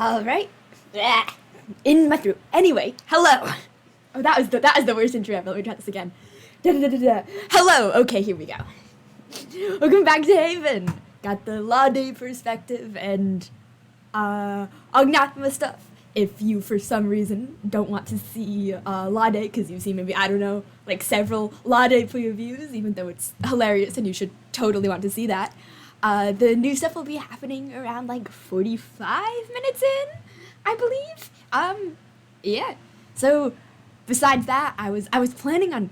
Alright. In my throat. Anyway, hello. Oh, that was the worst intro ever. Let me try this again. Hello. Okay, here we go. Welcome back to Haven. Got the Law Day perspective and Ognathma stuff. If you, for some reason, don't want to see Law Day, because you've seen maybe, I don't know, like several Law Day previews, even though it's hilarious and you should totally want to see that, the new stuff will be happening around like 45 minutes in, I believe. Yeah. So, besides that, I was planning on,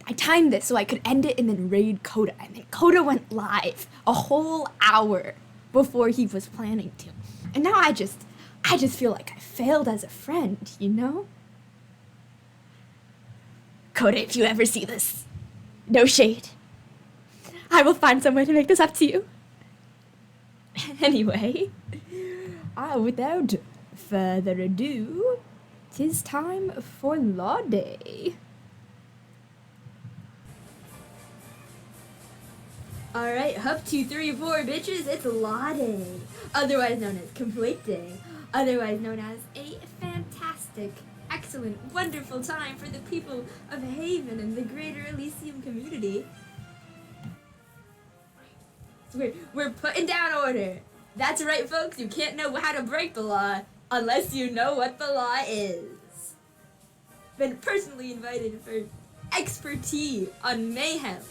I timed this so I could end it and then raid Coda, and then Coda went live a whole hour before he was planning to. And now I just feel like I failed as a friend, you know? Coda, if you ever see this, no shade. I will find some way to make this up to you. Anyway, without further ado, 'tis time for Law Day. Alright, up 2, 3, 4, bitches, it's Law Day, otherwise known as Complete Day, otherwise known as a fantastic, excellent, wonderful time for the people of Haven and the greater Elysium community. So we're putting down order. That's right, folks, you can't know how to break the law unless you know what the law is. Been personally invited for expertise on mayhem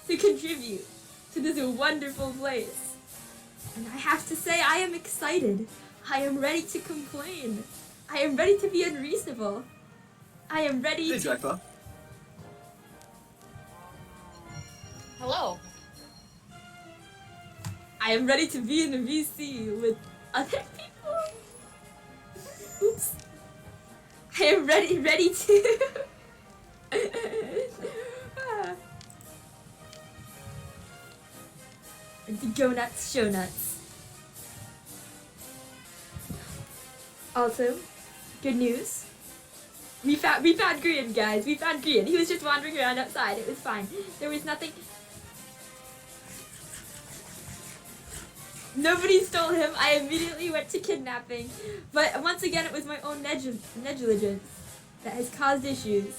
to contribute to this wonderful place. And I have to say, I am excited. I am ready to complain. I am ready to be unreasonable. I am ready Hey, to... Jackdaw. Hello. I am ready to be in the VC with other people. Oops. I am ready to... And to go nuts, show nuts. Also, good news. We found Grian, guys. We found Grian. He was just wandering around outside. It was fine. There was nothing. Nobody stole him. I immediately went to kidnapping. But once again, it was my own negligence that has caused issues.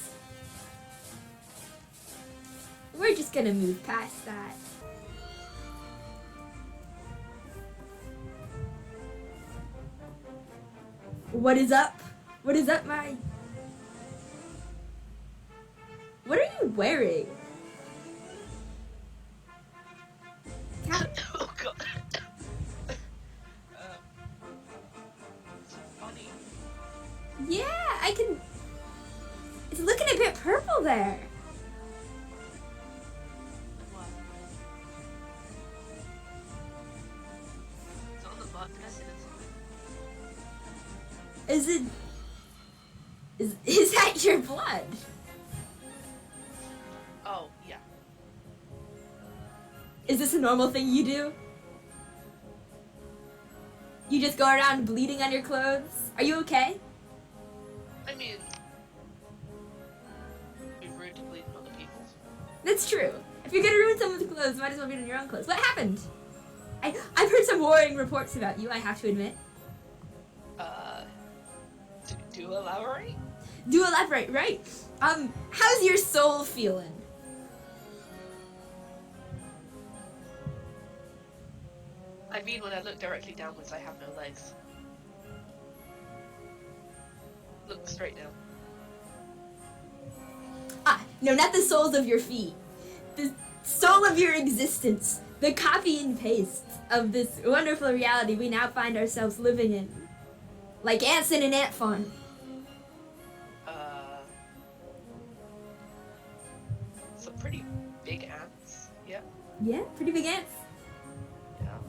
We're just gonna move past that. What is up? What is up, my... What are you wearing? Oh god. It's funny. Yeah, I can... It's looking a bit purple there. What? It's on the butt. Can I see this? Is it... Is that your blood? Oh, yeah. Is this a normal thing you do? You just go around bleeding on your clothes? Are you okay? I mean, it'd be rude to bleed on other people's. That's true. If you're gonna ruin someone's clothes, might as well bleed on your own clothes. What happened? I've heard some worrying reports about you, I have to admit. Do elaborate? Do elaborate, right? How's your soul feeling? I mean, when I look directly downwards, I have no legs. Look straight down. No, not the soles of your feet. The soul of your existence. The copy and paste of this wonderful reality we now find ourselves living in. Like ants in an ant farm. Some pretty big ants. Yeah. Yeah, pretty big ants. Yeah.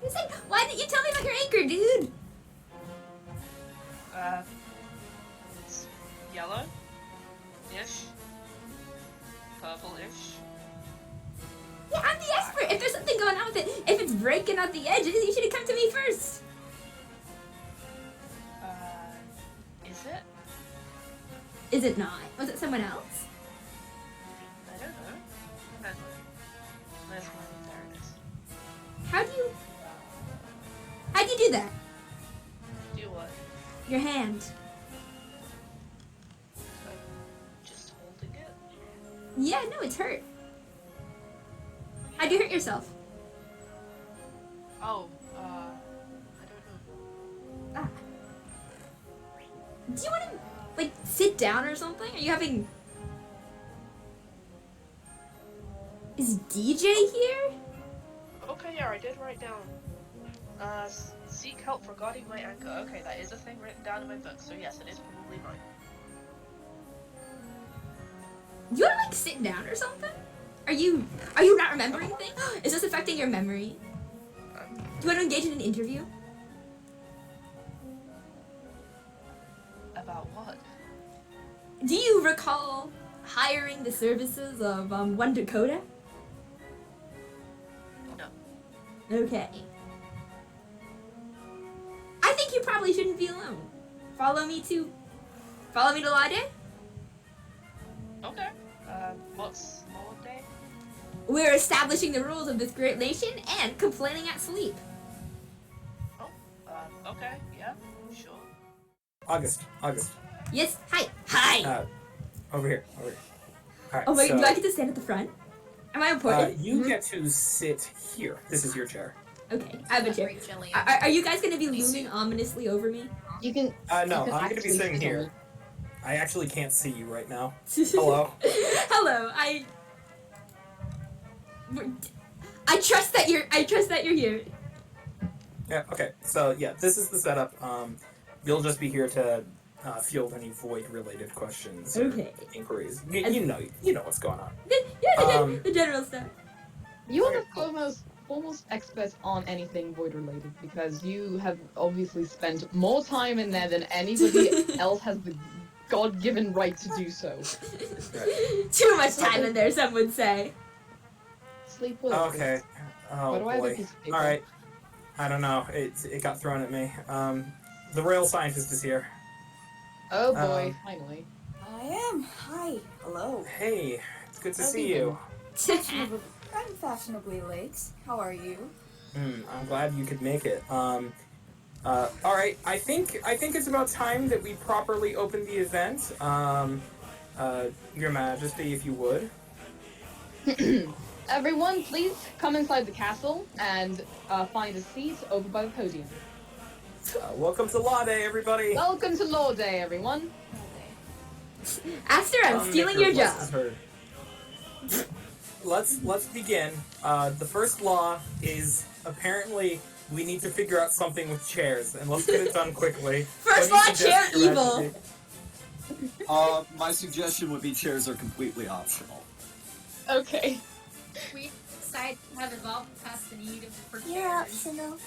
You said, why didn't you tell me about your anchor, dude? It's yellow-ish. Purple-ish. Yeah, I'm the expert. If there's something going on with it, if it's breaking out the edges, you should have come to me first. Is it? Is it not? Was it someone else? I don't know. Depends. There's one. There it is. How do do that? Do what? Your hand. Just holding it? Yeah, no, it's hurt. How'd you hurt yourself? Oh, I don't know. Ah. Do you want to, like, sit down or something? Are you having... Is DJ here? Okay, yeah, I did write down. Seek help regarding my ankle. Okay, that is a thing written down in my book, so yes, it is probably mine. Do you want to, like, sit down or something? Are you not remembering things? Is this affecting your memory? Do you want to engage in an interview? About what? Do you recall hiring the services of One Dakota? No. Okay. I think you probably shouldn't be alone. Follow me to Lade? Okay. What's Lord Day? We're establishing the rules of this great nation and complaining at sleep. Oh, okay, yeah, sure. August. Yes, hi. Over here. Alright, Oh wait, so, do I get to stand at the front? Am I important? you get to sit here. This is your chair. Okay, I have a chair. Are you guys gonna be looming ominously over me? You can. No, you can I'm gonna be actually sitting sit here. I actually can't see you right now. Hello. Hello. I trust that you're here. Yeah. Okay. So yeah, this is the setup. You'll just be here to field any void-related questions or Okay. inquiries. You know what's going on. The general stuff. You are the foremost expert on anything void related because you have obviously spent more time in there than anybody else has the God-given right to do so. Right. Too much time in there, some would say. Sleep well. Okay. Oh Why do I have a boy. piece of paper? All right. I don't know. It got thrown at me. The royal scientist is here. Oh boy, finally. I am. Hi. Hello. Hey, it's good to How see have you you. I'm fashionably late. How are you? I'm glad you could make it. All right. I think it's about time that we properly open the event. Your Majesty, if you would. Everyone, please come inside the castle and find a seat over by the podium. Welcome to Law Day, everybody. Welcome to Law Day, everyone. Aster, I'm stealing your job. Let's begin. The first law is apparently we need to figure out something with chairs, and let's get it done quickly. First What law, do you chair suggest, Your evil. Majesty? My suggestion would be chairs are completely optional. Okay. We decide to have evolved past the need for Yeah, chairs. optional.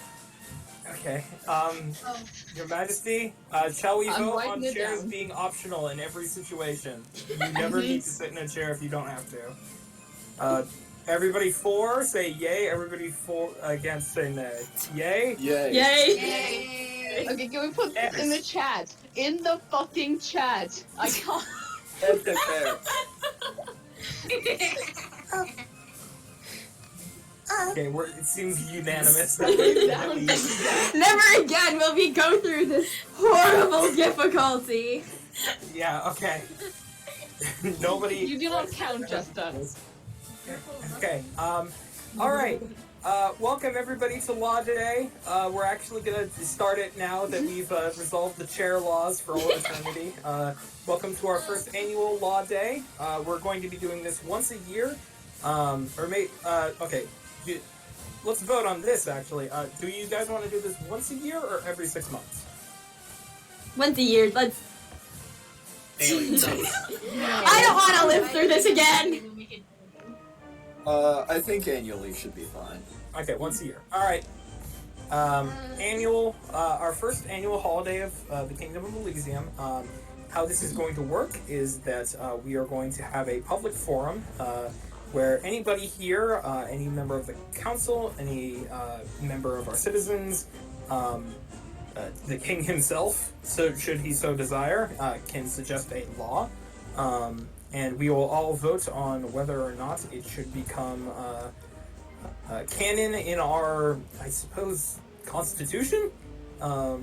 Okay. Oh, Your Majesty, shall we I'm vote writing on it chairs down. being optional in every situation? You never need to sit in a chair if you don't have to. Everybody for, say yay. Everybody for against, say nay. Yay? Yay. Yay! yay! Okay, can we put this in the chat? In the fucking chat. I can't. That's fair. Okay, it seems unanimous. Down. Never again will we go through this horrible difficulty. Yeah, okay. Nobody. You do not count, Jester. Okay, alright. Welcome everybody to Law Day. We're actually gonna start it now that we've resolved the chair laws for all eternity. Welcome to our first annual Law Day. We're going to be doing this once a year. Okay. Let's vote on this, actually. Do you guys want to do this once a year or every 6 months? Once a year, let's... Aliens. I don't want to live through this again! I think annually should be fine. Okay, once a year. Alright. Our first annual holiday of the Kingdom of Elysium. How this is going to work is that we are going to have a public forum where anybody here, any member of the council, any member of our citizens, the king himself, so should he so desire, can suggest a law, and we will all vote on whether or not it should become canon in our, I suppose, constitution. Oh,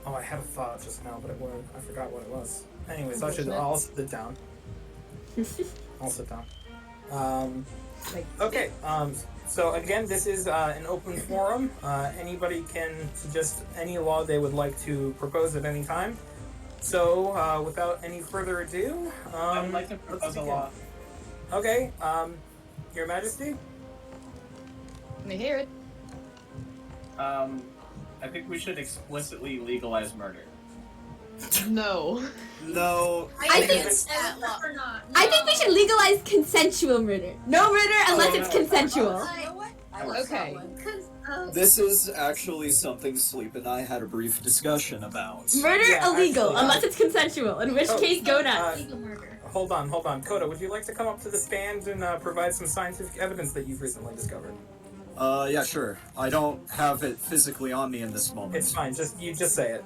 I had a thought just now, but I forgot what it was. Anyways, I'll sit it down. I'll sit down. Okay, so again, this is an open forum. Anybody can suggest any law they would like to propose at any time. So, without any further ado, I would like to propose a law. Okay, Your Majesty? Let me hear it. I think we should explicitly legalize murder. No. No. I think it's that law or not. I think we should legalize consensual murder. No murder unless it's consensual. You know what? I like Okay. that one. This is actually something Sleep and I had a brief discussion about. Murder Yeah, illegal actually, unless it's consensual, in which Oh, case go nuts. Legal murder. Hold on. Coda, would you like to come up to the stand and provide some scientific evidence that you've recently discovered? Yeah, sure. I don't have it physically on me in this moment. It's fine, you just say it.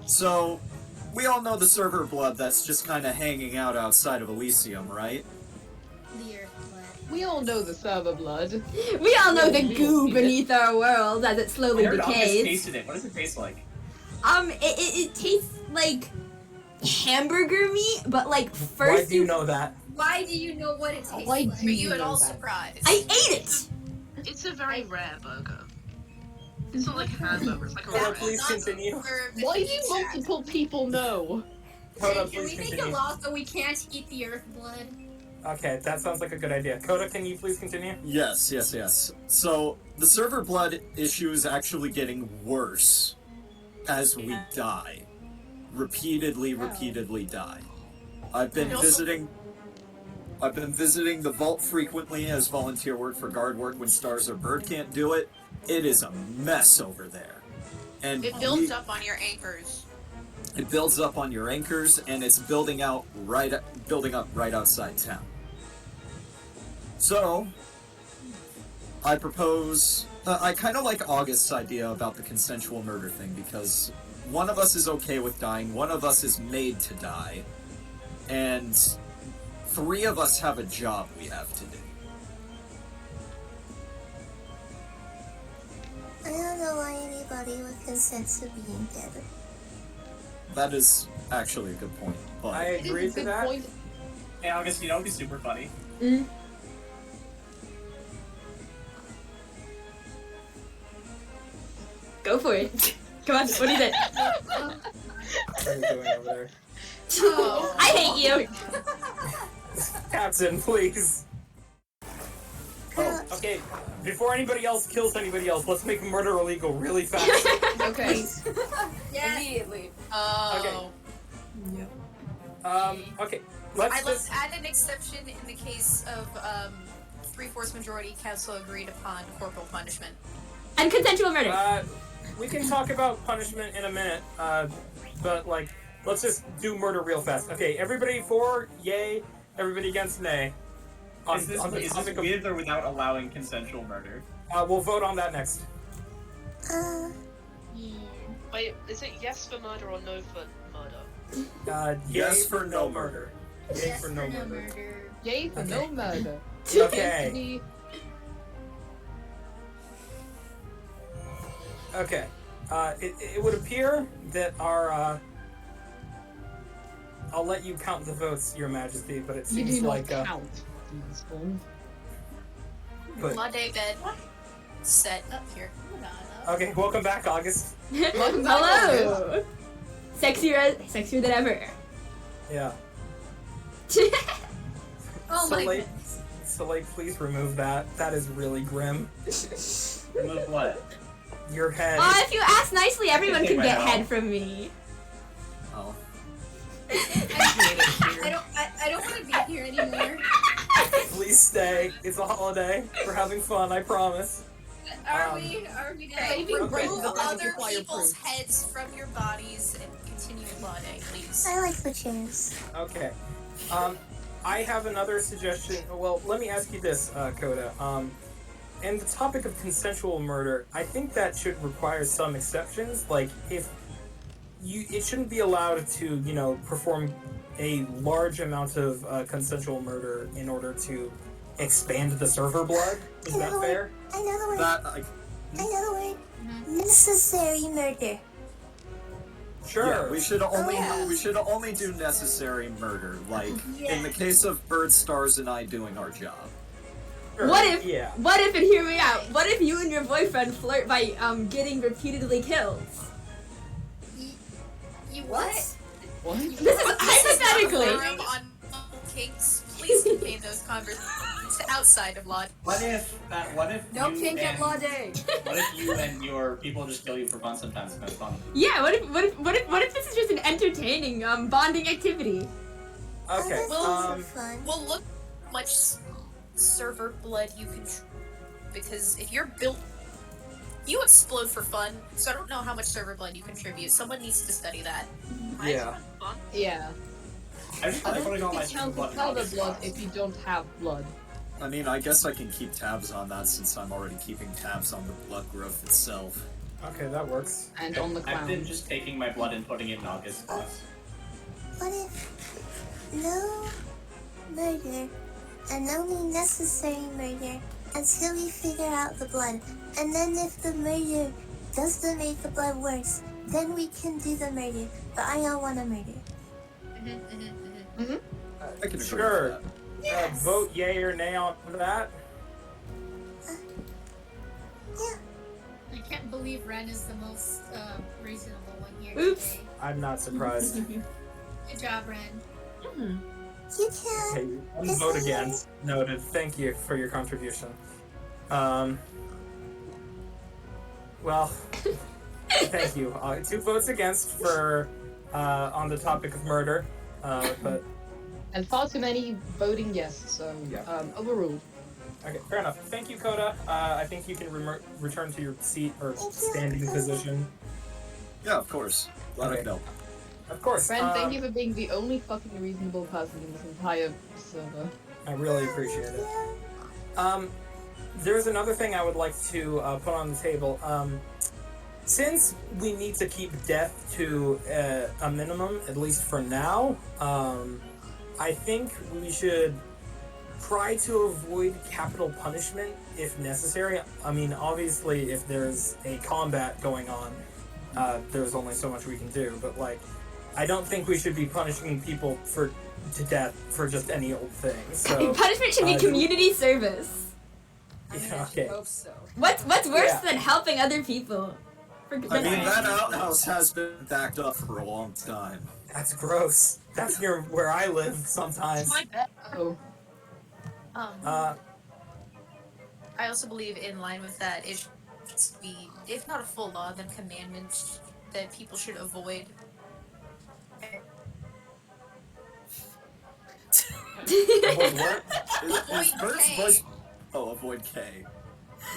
So, we all know the server blood that's just kind of hanging out outside of Elysium, right? The earth blood. We all know the server blood. We all know the We goo see it. beneath our world as it slowly I never always decays. tasted it. What does it taste like? It tastes like hamburger meat, but like first Why do you know that? Why do you know what it tastes Why like? do Are you you at know all that? surprised? I ate it. It's a very rare burger. It's not like a hamburger, it's like a Coda, rare. please continue. Why do multiple people know? Coda, Can please we make a continue. law so we can't eat the earth blood? Okay, that sounds like a good idea. Coda, can you please continue? Yes. So, the server blood issue is actually getting worse as we die. Repeatedly die. I've been visiting the vault frequently as volunteer work for guard work when Stars or Bird can't do it. It is a mess over there. And It builds up on your anchors. It builds up on your anchors, and it's building up right outside town. So, I propose. I kind of like August's idea about the consensual murder thing because one of us is okay with dying, one of us is made to die, and 3 of us have a job we have to do. I don't know why anybody would consent to being dead. That is actually a good point, but I It is agree a to good that. point. Hey, August, you know, it'd be super funny. Go for it. Come on, what is it? What are you doing over there? I hate you. Captain, please. Oh, okay. Before anybody else kills anybody else, let's make murder illegal really fast. Okay. Yeah. Immediately. Oh. Okay. Let's I'd like just. to add an exception in the case of 3/4 majority council agreed upon corporal punishment. And consensual murder. We can talk about punishment in a minute, but like, let's just do murder real fast. Okay, everybody for yay, everybody against nay. Is this with or without allowing consensual murder? We'll vote on that next. Wait, is it yes for murder or no for murder? Yes for no murder. Yay Yes for no murder. Yay for no murder. Okay. Okay. It would appear that our I'll let you count the votes, Your Majesty, but it You seems do like not count. Spawn. but Law day bed set up here. okay, welcome back, August. Welcome back, Hello. Sexier than ever. Yeah. Oh my Soleil, goodness. Soleil, please remove that. That is really grim. Remove what? Your head. If you ask nicely, everyone Take can my get out. head from me. oh. I don't want to be here anymore. Please stay. It's a holiday. We're having fun, I promise. Are we gonna Saving Okay. grace Remove doesn't other require people's proof. heads from your bodies and continue law day, please. I like the chairs. Okay. I have another suggestion. Well, let me ask you this, Coda. And the topic of consensual murder, I think that should require some exceptions. Like, if it shouldn't be allowed to, perform a large amount of consensual murder in order to expand the server blood. Is that fair? I know the word. That I know the word. Necessary murder. Sure. Yeah, we should only yeah. we should only do necessary murder, like in the case of Bird, Stars, and I doing our job. Sure, What if? Yeah. What if? And hear me out. What if you and your boyfriend flirt by getting repeatedly killed? You what? What? This is hypothetically. Forum on kinks. Please contain those conversations outside of Lod. What if No you kink at and, law day. what if you and your people just kill you for fun sometimes? It's kind of funny. Yeah. What if this is just an entertaining bonding activity? Okay. For fun. Well, look how much server blood you can. Because if you're built. You explode for fun, so I don't know how much server blood you contribute. Someone needs to study that. Yeah. Yeah. I'm just I like don't putting all think my it server counts blood as in powder August blood spots. if you don't have blood. I mean, I guess I can keep tabs on that since I'm already keeping tabs on the blood growth itself. Okay, that works. And on the I've been clown. just taking my blood and putting it in August spots. What if no murder and only necessary murder until we figure out the blood? And then if the murder doesn't make the blood worse, then we can do the murder. But I don't want to murder. I can agree Sure. with that. Yes. Vote yay or nay on that. Yeah. I can't believe Ren is the most reasonable one here Oops. today. I'm not surprised. Good job, Ren. You Okay, can. one Yes, vote I am. against. Noted. Thank you for your contribution. Well, thank you. 2 votes against for on the topic of murder, but And far too many voting yes, so Yeah. overruled. okay, fair enough. Thank you, Coda. I think you can return to your seat or Thank you, standing Coda. position. Yeah, of course. Glad I Okay. could help. Of course. Friend, thank you for being the only fucking reasonable person in this entire server. I really appreciate it. There's another thing I would like to put on the table. Since we need to keep death to a minimum, at least for now, I think we should try to avoid capital punishment if necessary. I mean, obviously, if there's a combat going on, there's only so much we can do. But like, I don't think we should be punishing people to death for just any old thing. So Punishment should be community service. yeah, okay. What's worse Yeah. than helping other people? I mean, that outhouse has been backed up for a long time. That's gross. That's near where I live sometimes. My bad. Oh, I also believe in line with that, it should be, if not a full law, then commandments that people should avoid. Avoid what? Is Bird's K. voice... Oh, avoid K.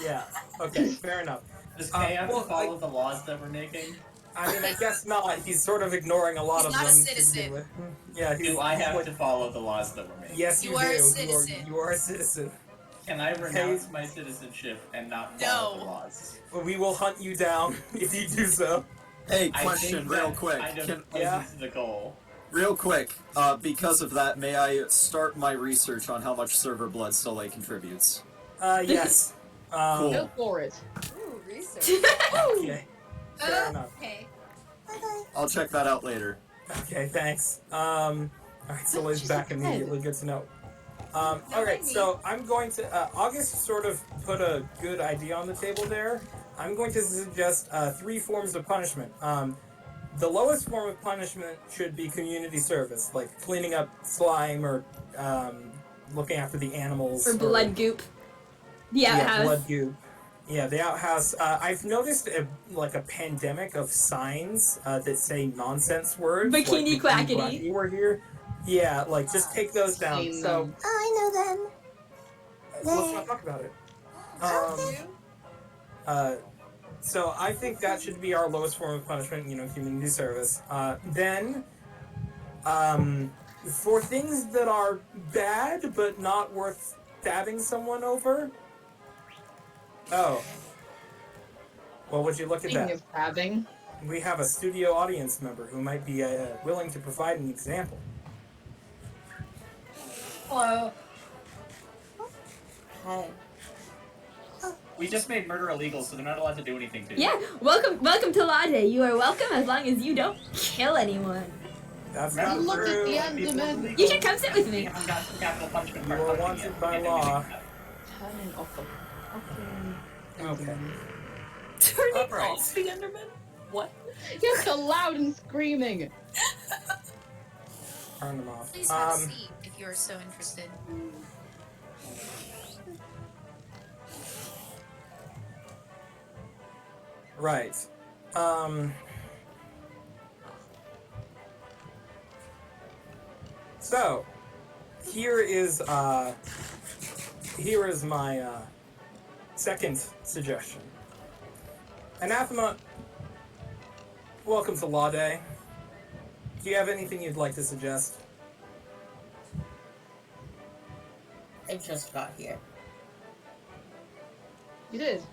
Yeah. Okay. Fair enough. Does Kay have well, to follow the laws that we're making? I mean, I guess not. He's sort of ignoring a lot He's of not a them. to citizen. begin with. Yeah. He's, Do I have what- to follow the laws that we're making? Yes, You you, are a do. citizen. You are a citizen. Can I renounce my citizenship and not follow the No. laws? We will hunt you down if you do so. Hey, I question, think real that quick. kind of Can, plays yeah. into the goal. real quick, because of that, may I start my research on how much server blood Soleil contributes? Yes. Cool. go for it. Ooh, research. Okay. Fair enough. Okay. Bye-bye. I'll check that out later. Okay, thanks. Alright, Soleil's back immediately. Good to know. Alright, so I'm going to, August sort of put a good idea on the table there. I'm going to suggest 3 forms of punishment. The lowest form of punishment should be community service, like cleaning up slime or looking after the animals. Or blood goop. The Yeah, outhouse. blood goop. Yeah, the outhouse. I've noticed a pandemic of signs that say nonsense words. Bikini like quackity. We're here. Yeah, like just take those down. Seen So them. Oh, I know them. let's not talk about it. So I think that should be our lowest form of punishment. You know, community service. Then, for things that are bad but not worth stabbing someone over. Oh. Well, would you look at Speaking that? of stabbing, We have a studio audience member who might be willing to provide an example. Hello. Hi. We just made murder illegal, so they're not allowed to do anything to you. Yeah, welcome to Law Day. You are welcome as long as you don't kill anyone. That's Remember, not Look at true. the murder end, people man. is illegal. You should come sit with We me. haven't got some capital punishment You for are punching wanted yet. by We can't do law. anything about Turning off the fucking Okay. Turning Alright. off the Enderman? What? You're so loud and screaming. Turn them off. Please have a seat if you are so interested. Right. So, here is my second suggestion. Anathema, welcome to Law Day. Do you have anything you'd like to suggest? I just got here. You did.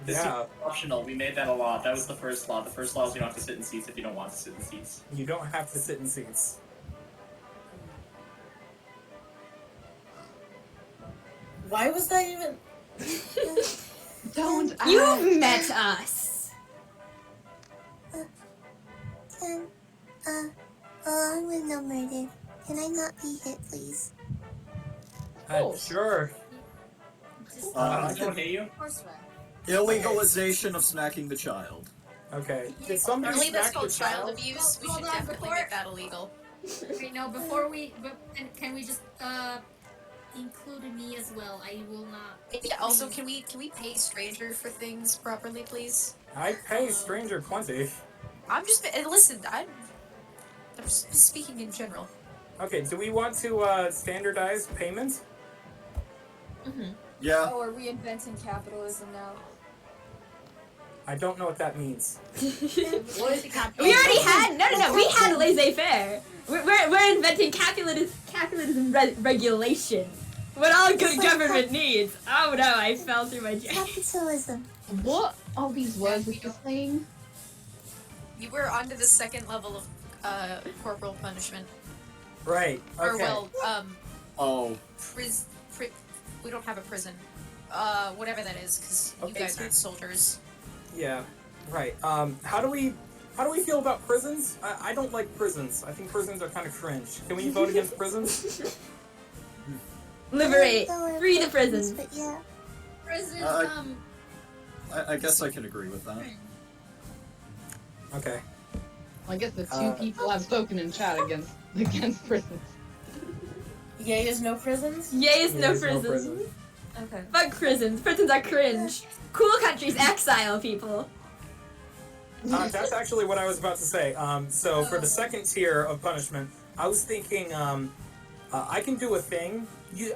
This Yeah. is optional. We made that a law. That was the first law. The first law is you don't have to sit in seats if you don't want to sit in seats. You don't have to sit in seats. Why was that even? Don't ask. You've met us. Can, along with no murder, can I not be hit, please? course. Sure. Just, I Does can- it pay you? of course, right. Illegalization of smacking the child. Okay. Did somebody Apparently that's smack the called child child? abuse. We Hold should on, definitely before- make that illegal. Wait, no, before we, can we just, include me as well? I will not. Yeah, also, can we pay stranger for things properly, please? I pay stranger plenty. I'm just listen. I'm just speaking in general. Okay, do we want to standardize payment? Yeah. Oh, are we inventing capitalism now? I don't know what that means. We already had no. We had laissez-faire. We're inventing capitalism regulation. What all good government needs. Oh no, I fell through my jacket. Capitalism. What are these words that you're saying? You were onto the second level of corporal punishment, Right. or Okay. well, Oh. we don't have a prison. Whatever that is, because you Okay, guys so- aren't soldiers. Yeah. Right. How do we feel about prisons? I don't like prisons. I think prisons are kind of cringe. Can we vote against prisons? Liberate. I don't know where Free the it prisons. is, But yeah. Prison, I guess I can agree with that. Okay. I guess the two people have spoken in chat against prisons. Yay is no prisons? Yay is no There's no prisons. prison. Okay. Fuck prisons. Prisons are cringe. Cool countries exile people. That's actually what I was about to say. So for the second tier of punishment, I was thinking I can do a thing.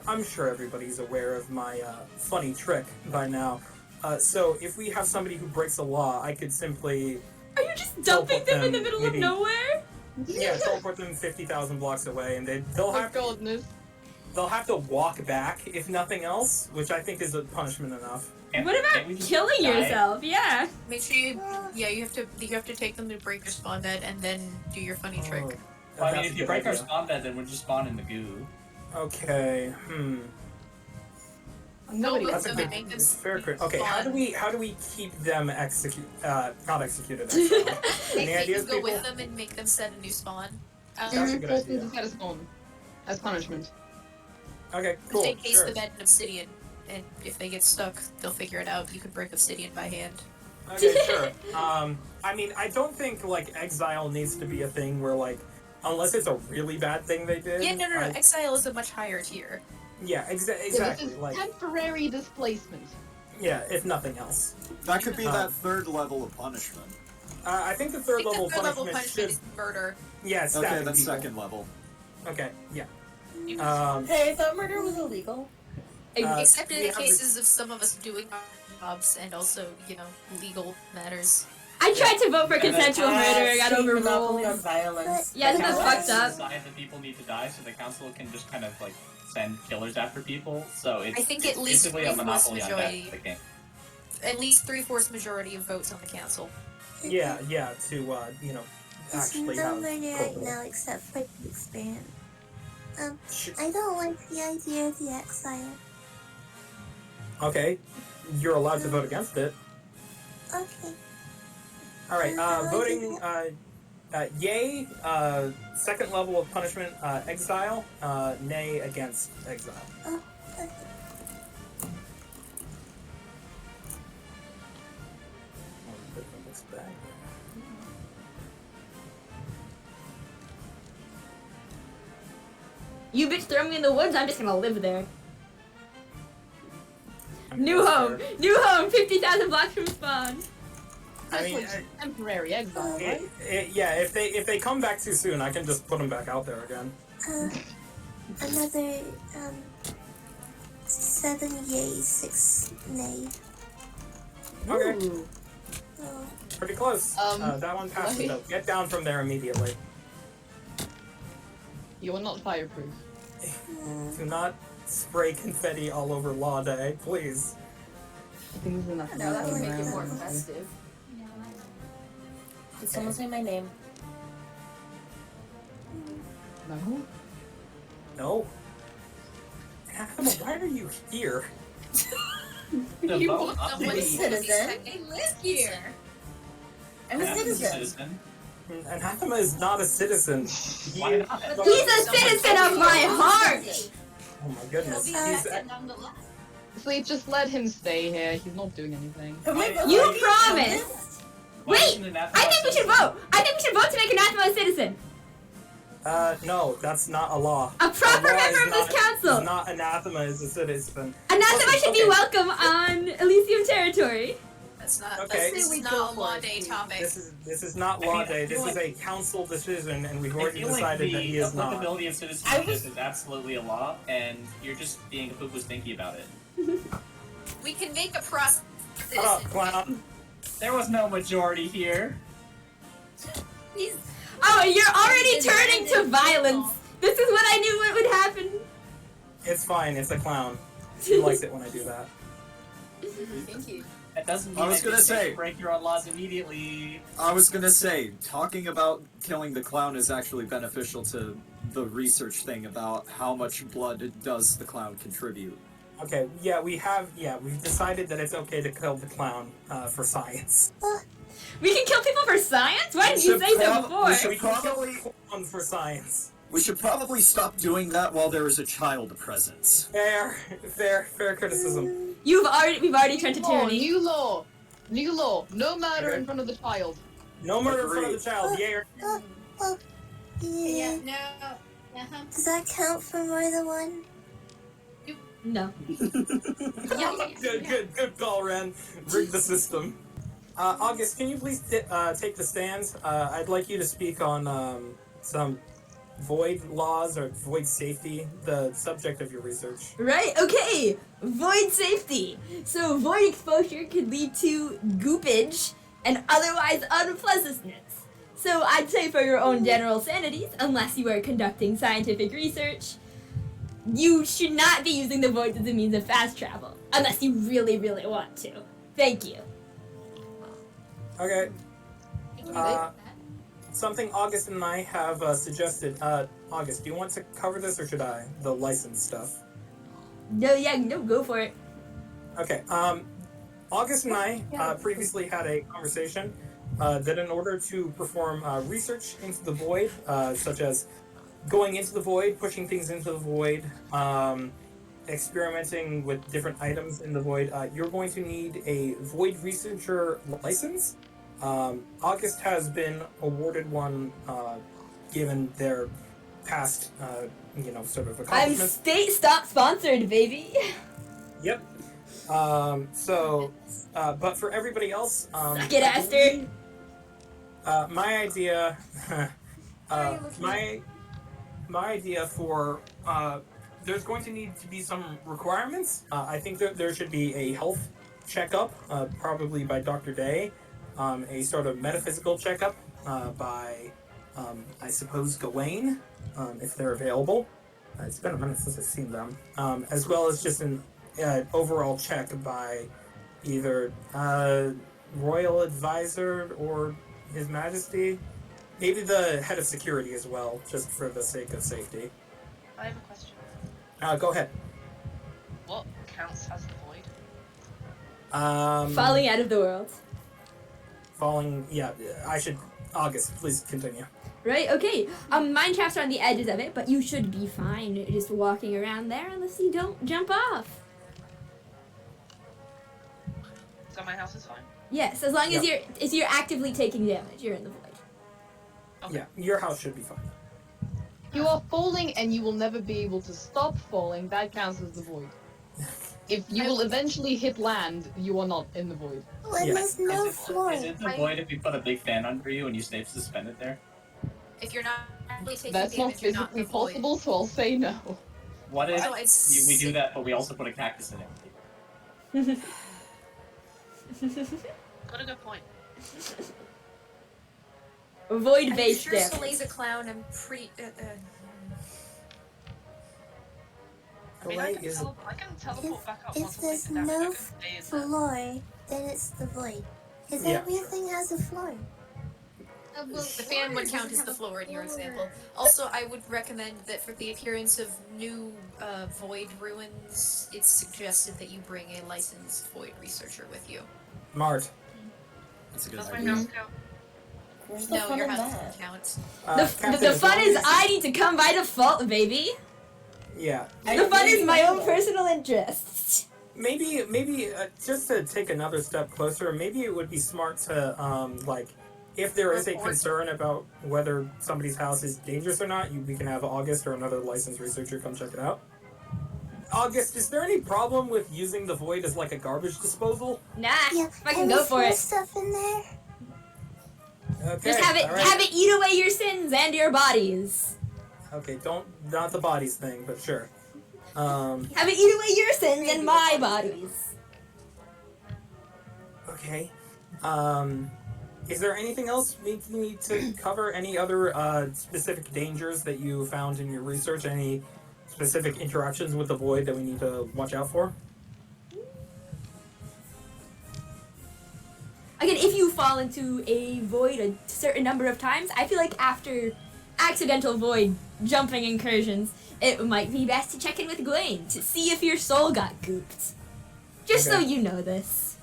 I'm sure everybody's aware of my funny trick by now. So if we have somebody who breaks a law, I could simply Are you just dumping them in the middle of maybe- nowhere? teleport them 50,000 blocks away, and they'll Oh have to goodness. they'll have to walk back if nothing else, which I think is a punishment enough. What about killing yourself? Yeah. Make sure you you have to take them to break your spawn bed and then do your funny trick. Well, I mean, That's if a you good break our idea. spawn bed, then we'll just spawn in the goo. Okay. Nobody. That's a them good. and make them It's fair. Okay. How do we keep them not executed? Any Make ideas, you go people? with them and make them set a new spawn. That's a good Force them idea. to set a spawn as punishment. Okay. Cool. They case Sure. the bed in obsidian, and if they get stuck, they'll figure it out. You can break obsidian by hand. Okay. Sure. I mean, I don't think like exile needs to be a thing where like, unless it's a really bad thing they did. Yeah, no. Exile is a much higher tier. Yeah. Yeah, Exactly. this is Like. temporary displacement. Yeah. If nothing else. That could be that third level of punishment. I think the I third think level the third level punishment punishment should. is murder. Yeah. Okay, stabbing that's people. second level. Okay. Yeah. Um, Hey, I thought murder was illegal. Except in we the have cases of some of us doing our jobs and also, legal matters. I tried to vote for consensual murder. I got Monopoly on overruled. violence. Yeah, The that's council fucked up. decide that people need to die, so the council can just kind of like send killers after people. So it's I think at least basically a 3/4 monopoly on majority. death. The game. At least 3/4 majority of votes on the council. Yeah. Yeah. To There's actually no have. murder right corporal. now except for the experiment. I don't like the idea of the exile. Okay. Okay, you're allowed to vote against it. Okay. All right, How do voting yay, second level of punishment, exile, nay against exile. Oh, okay. You bitch throw me in the woods, I'm just gonna live there. I'm New just home! there. New home! 50,000 blocks from spawn! I mean, That's like temporary exile, right? yeah, if they come back too soon, I can just put them back out there again. Another 7 yay, 6 nay. Okay, Ooh. Oh. pretty close. That one passes wait. though. Get down from there immediately. You are not fireproof. Do not spray confetti all over Law Day, please. I think there's enough. No, that would make it around, more honestly. festive. Did someone say my name? No? No. Adam, why are you here? The You vote want up someone to to me. Citizen. I live here. I'm a Adam's citizen. Anathema is not a citizen. Why not? He's a citizen of my heart! Oh my goodness. He's Sleep, just let him stay here. He's not doing anything. But my vote You will be promised! Why Wait! isn't Anathema I think we should vote! I think we should vote to make Anathema a citizen! no, that's not a law. A proper A law member is of this not- council! is not anathema is a citizen. Anathema Listen, should be okay. welcome on Elysium territory. That's not. Okay. This we is go not a for law it, day please. topic. This is not law I day. feel This is like- a council decision, and we've I already feel like decided that he the is not. applicability of citizenship is absolutely a law, and you're just being a poo-poo stinky about it. We can make a process. Shut up, clown. There was no majority here. He's Oh, you're already turning to violence! This is what I knew what would happen! It's fine. It's a clown. He likes it when I do that. Thank you. That doesn't mean I was that gonna you say- can break your own laws immediately. I was gonna say, talking about killing the clown is actually beneficial to the research thing about how much blood does the clown contribute. Okay. Yeah, we've decided that it's okay to kill the clown for science. We can kill people for science? Why didn't you Should say so prob- before? we should We can kill probably the clown for science. we should probably stop doing that while there is a child present. Fair criticism. We've already turned to New law, tyranny. new law. No murder Okay. in front of the child. No murder in front of Agreed. the child. Yay or Yeah. No. Uh-huh. Does that count for more than one? No. Good call, Ren. Rig the system. August, can you please take the stand? I'd like you to speak on some void laws or void safety, the subject of your research. Right, okay. Void safety. So void exposure could lead to goopage and otherwise unpleasantness. So I'd say for your own general sanities, unless you are conducting scientific research, you should not be using the void as a means of fast travel. Unless you really, really want to. Thank you. Okay. Something August and I have suggested. August, do you want to cover this or should I? The license stuff. No, go for it. Okay. August and I previously had a conversation that in order to perform research into the void, such as going into the void, pushing things into the void, experimenting with different items in the void, you're going to need a void researcher license. August has been awarded one given their past, sort of I'm accomplishments. state stop sponsored, baby. Yep. But for everybody else, Suck it, Aster. my idea, my idea for there's going to need to be some requirements. I think that there should be a health checkup, probably by Dr. Day, a sort of metaphysical checkup by, I suppose, Gawain, if they're available. It's been a minute since I've seen them. As well as just an overall check by either Royal Advisor or His Majesty. Maybe the head of security as well, just for the sake of safety. I have a question. Go ahead. What counts as the void? Falling out of the world. Falling. Yeah, I should. August, please continue. Right, okay. Mine shafts are on the edges of it, but you should be fine just walking around there unless you don't jump off. So my house is fine? Yes, as long as Yep. you're actively taking damage, you're in the void. Okay. Yeah, your house should be fine. You are falling and you will never be able to stop falling. That counts as the void. If you will eventually hit land, you are not in the void. When Yeah. there's no floor. Is it the void if we put a big fan under you and you stay suspended there? If you're not actually taking That's not damage, you're not in physically the void. possible, so I'll say no. What if So it's we do that, but we also put a cactus in it? Got a good point. Void I'm based sure damage. Soleil's a clown. I'm pretty. I mean, Soleil is. I can teleport back up If once I there's take the damage. no I can stay in there. floor, then it's the void. Because Yeah. everything has a floor. The fan would count as the floor in your example. Also, I would recommend that for the appearance of new void ruins, it's suggested that you bring a licensed void researcher with you. Mart. That's a good Does my idea. house count? Where's the No, fun your in house that? doesn't count. The fun is I need to come by default, baby. Yeah. The fun is my own personal interest. Maybe just to take another step closer, maybe it would be smart to like, if there is a concern about whether somebody's house is dangerous or not, we can have August or another licensed researcher come check it out. August, is there any problem with using the void as like a garbage disposal? Nah, Yeah, I can go for it. stuff in there. Okay. Just have it all right. have it eat away your sins and your bodies. Okay, not the bodies thing, but sure. Have it eat away your sins and my bodies. Okay. Is there anything else we need to cover? Any other specific dangers that you found in your research? Any specific interactions with the void that we need to watch out for? Again, if you fall into a void a certain number of times, I feel like after accidental void jumping incursions, it might be best to check in with Gwen to see if your soul got gooped. Just so Okay. you know this.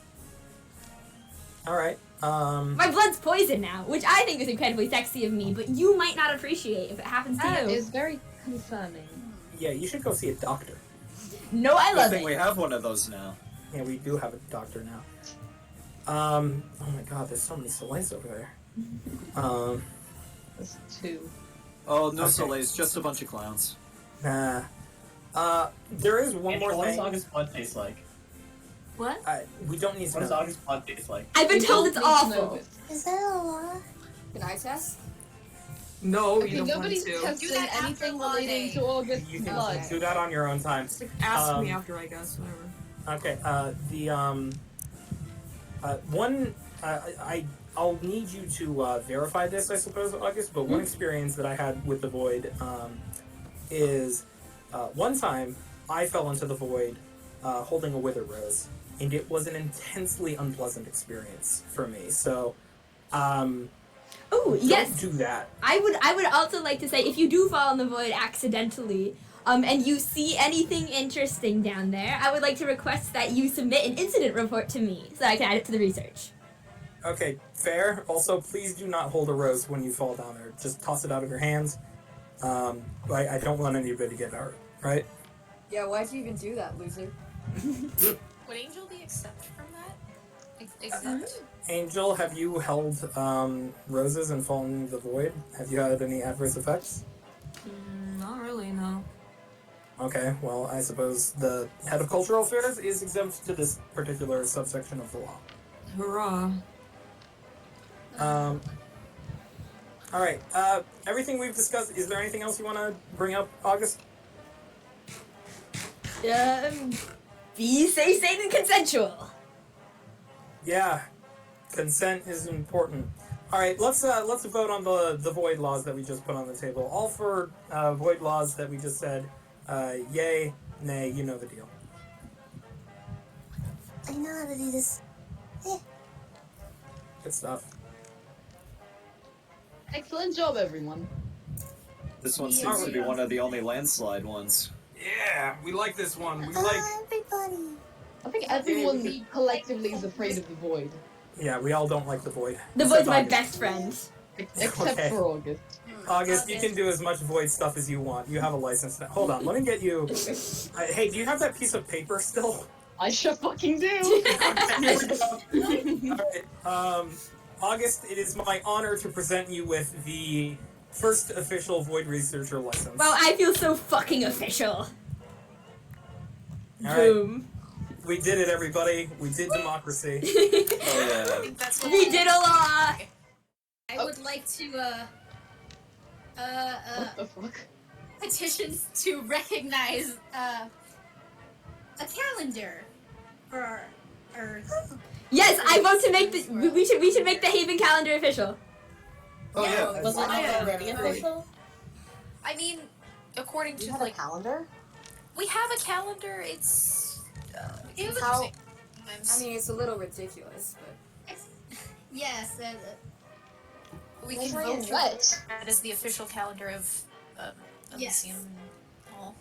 Alright. My blood's poison now, which I think is incredibly sexy of me, but you might not appreciate if it happens to That you. is very concerning. Yeah, you should go see a doctor. No, I I love think it. we have one of those now. Yeah, we do have a doctor now. Oh my god, there's so many Soleils over there. There's two. Oh, no Okay. Soleils, just a bunch of clowns. Nah. There is one Angela, more what does thing. August blood taste like? What? We don't need What to does know. August blood taste like? I've been We told don't it's need to know awful. this. Is that a law? Can I test? No, Okay, you don't want nobody's to. testing Do that after anything law relating day. to August You can blood. do that on your own time. Just ask me Um, after, I guess. Whatever. Okay, I'll need you to verify this, I suppose, August, but one experience that I had with the Void is one time I fell into the Void holding a Wither Rose, and it was an intensely unpleasant experience for me, so Oh, yes. don't do that. I would also like to say if you do fall in the void accidentally, and you see anything interesting down there, I would like to request that you submit an incident report to me so I can add it to the research. Okay, fair. Also, please do not hold a rose when you fall down there. Just toss it out of your hands. I don't want anybody to get hurt, right? Yeah, why'd you even do that, loser? Would Angel be exempt from that? Exempt? Angel, have you held roses and fallen into the void? Have you had any adverse effects? Not really, no. Okay, well, I suppose the head of cultural affairs is exempt to this particular subsection of the law. Hurrah. Alright, everything we've discussed, is there anything else you want to bring up, August? Be safe, sane, and consensual. Yeah, consent is important. Alright, let's vote on the void laws that we just put on the table. All for void laws that we just said, yay, nay, you know the deal. I know how to do this. Good stuff. Excellent job, everyone. This one seems to be one of the only landslide ones. Yeah, we like this one. We Hello, everybody. I think everyone collectively is afraid of the void. Yeah, we all don't like the void. The Except void's my August. best friend. Except Okay. for August. August, you can do as much void stuff as you want. You have a license now. Hold on, let me get you. Hey, do you have that piece of paper still? I sure fucking do! Alright, August, it is my honor to present you with the first official void researcher license. Wow, I feel so fucking official. Alright. Boom. We did it, everybody. We did democracy. Oh yeah. That's what We did a lot. I would like to What the fuck? petitions to recognize a calendar for Earth. Yes, I vote to make the. We should make the Haven calendar official. Oh yeah. Was it not already Really? official? I mean, according Do you to have a like calendar? we have a calendar. It's confusing How- sometimes. I mean, it's a little ridiculous, but Yes, we That's can right, vote and to what? that as the official calendar of Yes. Elysium and all.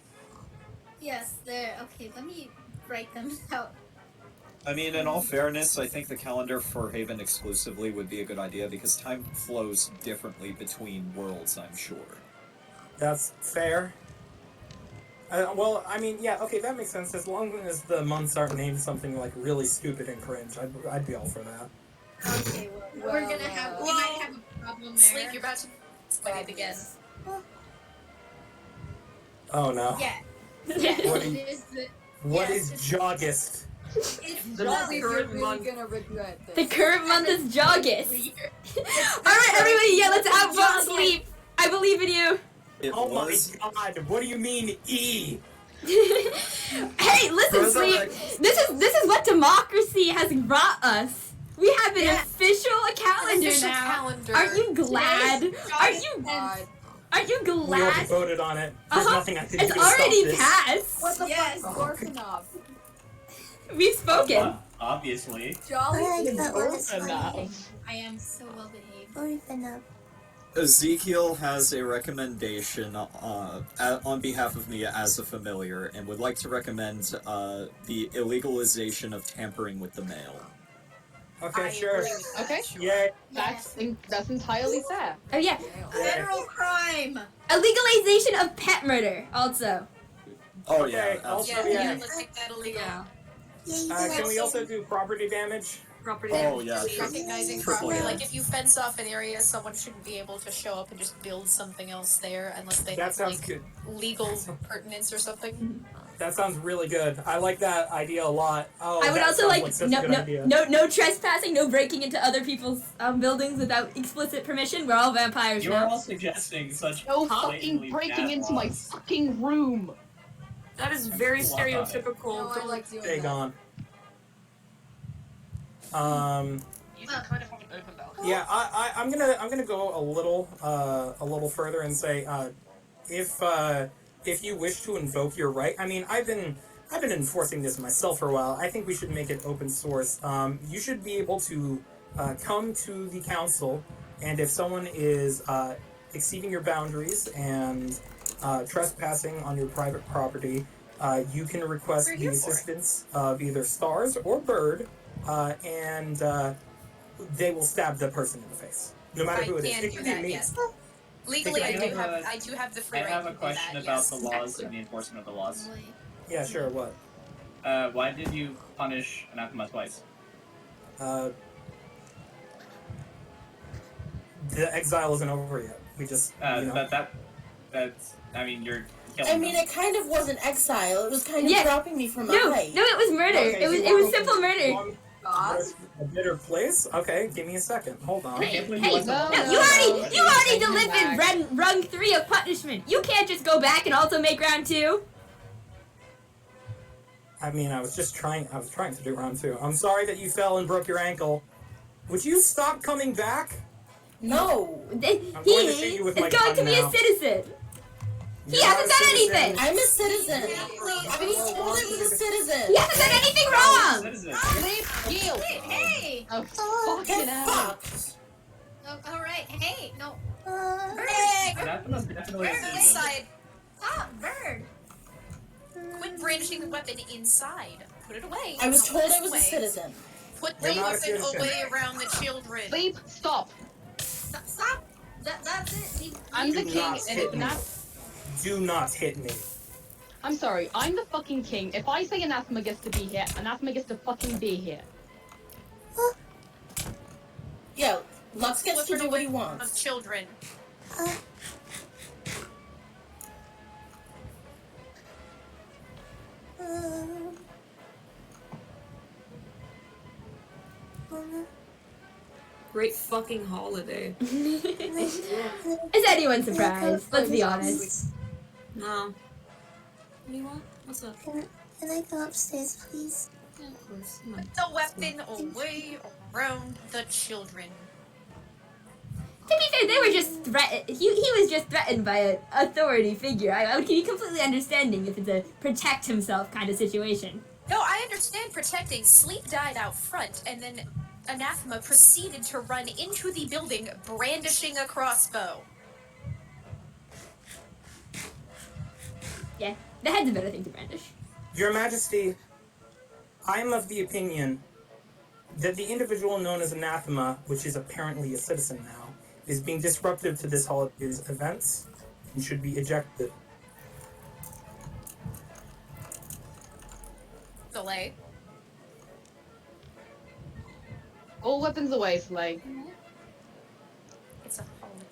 yes, there. Okay, let me write them out. I mean, in all fairness, I think the calendar for Haven exclusively would be a good idea because time flows differently between worlds, I'm sure. That's fair. Well, I mean, yeah, okay, that makes sense. As long as the months aren't named something like really stupid and cringe, I'd be all for that. Okay, we're gonna have. We might have a problem there. Sleep, you're about to fight again. Oh no. Yeah. What It is- is the. What yes, is Jogist? It's The not You're current really month. gonna regret this. The current month is Jogist. weird. Alright, everybody, yeah, let's outvote Sleep. I believe in you. It Oh was. my god, what do you mean E? Hey, listen, Further Sleep. This is what democracy has brought us. We have an official calendar Official now. calendar. Aren't you glad? God. Aren't you We already glad? voted on it. There's nothing I can do It's to stop already this. passed. What the Yes. fuck? Orphanov. We've spoken. Obviously. Jolly I like is that one. It's Orphanov. funny. I am so well behaved. Orphan up. Ezekiel has a recommendation on behalf of me as a familiar and would like to recommend the illegalization of tampering with the mail. Okay, I sure. agree with that. Okay. Yay. That's entirely fair. Oh yeah, Federal crime. a legalization of pet murder also. Oh Okay, yeah. also, Yeah, yeah. let's make that illegal. Yeah. Yay, Can we also do property damage? Property Oh damage. yeah. Really recognizing Triple property. yeah. Like if you fence off an area, someone shouldn't be able to show up and just build something else there unless they That have sounds like good. legal pertinence or something. That sounds really good. I like that idea a lot. Oh, I would that also sounds like such a no good idea. no trespassing, no breaking into other people's buildings without explicit permission. We're all vampires You are now. all suggesting such No blatantly fucking breaking bad into my laws. fucking room. That is very Love on it. stereotypical. No, I like doing Stay that. gone. You can kind of have an open balcony. Yeah, I'm gonna go a little further and say, if you wish to invoke your right, I mean, I've been enforcing this myself for a while. I think we should make it open source. You should be able to come to the council, and if someone is exceeding your boundaries and trespassing on your private property, you can request We're the here for it. assistance of either Stars or Bird, and they will stab the person in the face, no matter I who it is. can It do could be that, me. yes. Legally, I have I do have the free I right have to a do question that, about yes. the laws and the enforcement of the laws. Yeah, sure. What? Why did you punish Anathema twice? The exile isn't over yet. We just, you know. That's. I mean, you're killing I mean, them. it kind of wasn't exile. It was kind of Yeah. dropping me from a No, height. no, it was murder. Okay, it was you want simple murder. want a better place? Okay, give me a second. Hold on. Hey, believe hey, you no, went to- you already Take it delivered back. rung 3 of punishment. You can't just go back and also make round 2. I mean, I was trying to do round 2. I'm sorry that you fell and broke your ankle. Would you stop coming back? No. I'm going to shoot you with my is going to gun be now. a citizen. He You're hasn't not a done citizen. anything. I'm a citizen. I was told I was a citizen. He hasn't done anything wrong. Citizen. Yield. Hey! Oh, fucking Get hell. fucked. Oh, alright, hey, no. Anathema's definitely a Bird, this citizen. side. Stop, bird. Quit brandishing the weapon inside. Put it away. I was told I was a Away. citizen. Put the You're not a weapon citizen. away around the children. Sleep, stop. Stop. That's it. I'm the Do king, not and hit if me. not, Do not hit me. I'm sorry, I'm the fucking king. If I say anathema gets to be here, anathema gets to fucking be here. Yo, Lux gets to do what he Of wants. children. Great fucking holiday. Is anyone surprised? Let's be honest. No. What do you want? What's up? Can I go upstairs, please? Yeah, of course. Come on. Put the weapon away around the children. To be fair, they were just threatened. He was just threatened by an authority figure. I would be completely understanding if it's a protect himself kind of situation. No, I understand protecting. Sleep died out front, and then Anathema proceeded to run into the building brandishing a crossbow. Yeah, the head's a better thing to brandish. Your Majesty, I am of the opinion that the individual known as Anathema, which is apparently a citizen now, is being disruptive to this holiday's events and should be ejected. Delay. All weapons away, Slay. It's a holiday.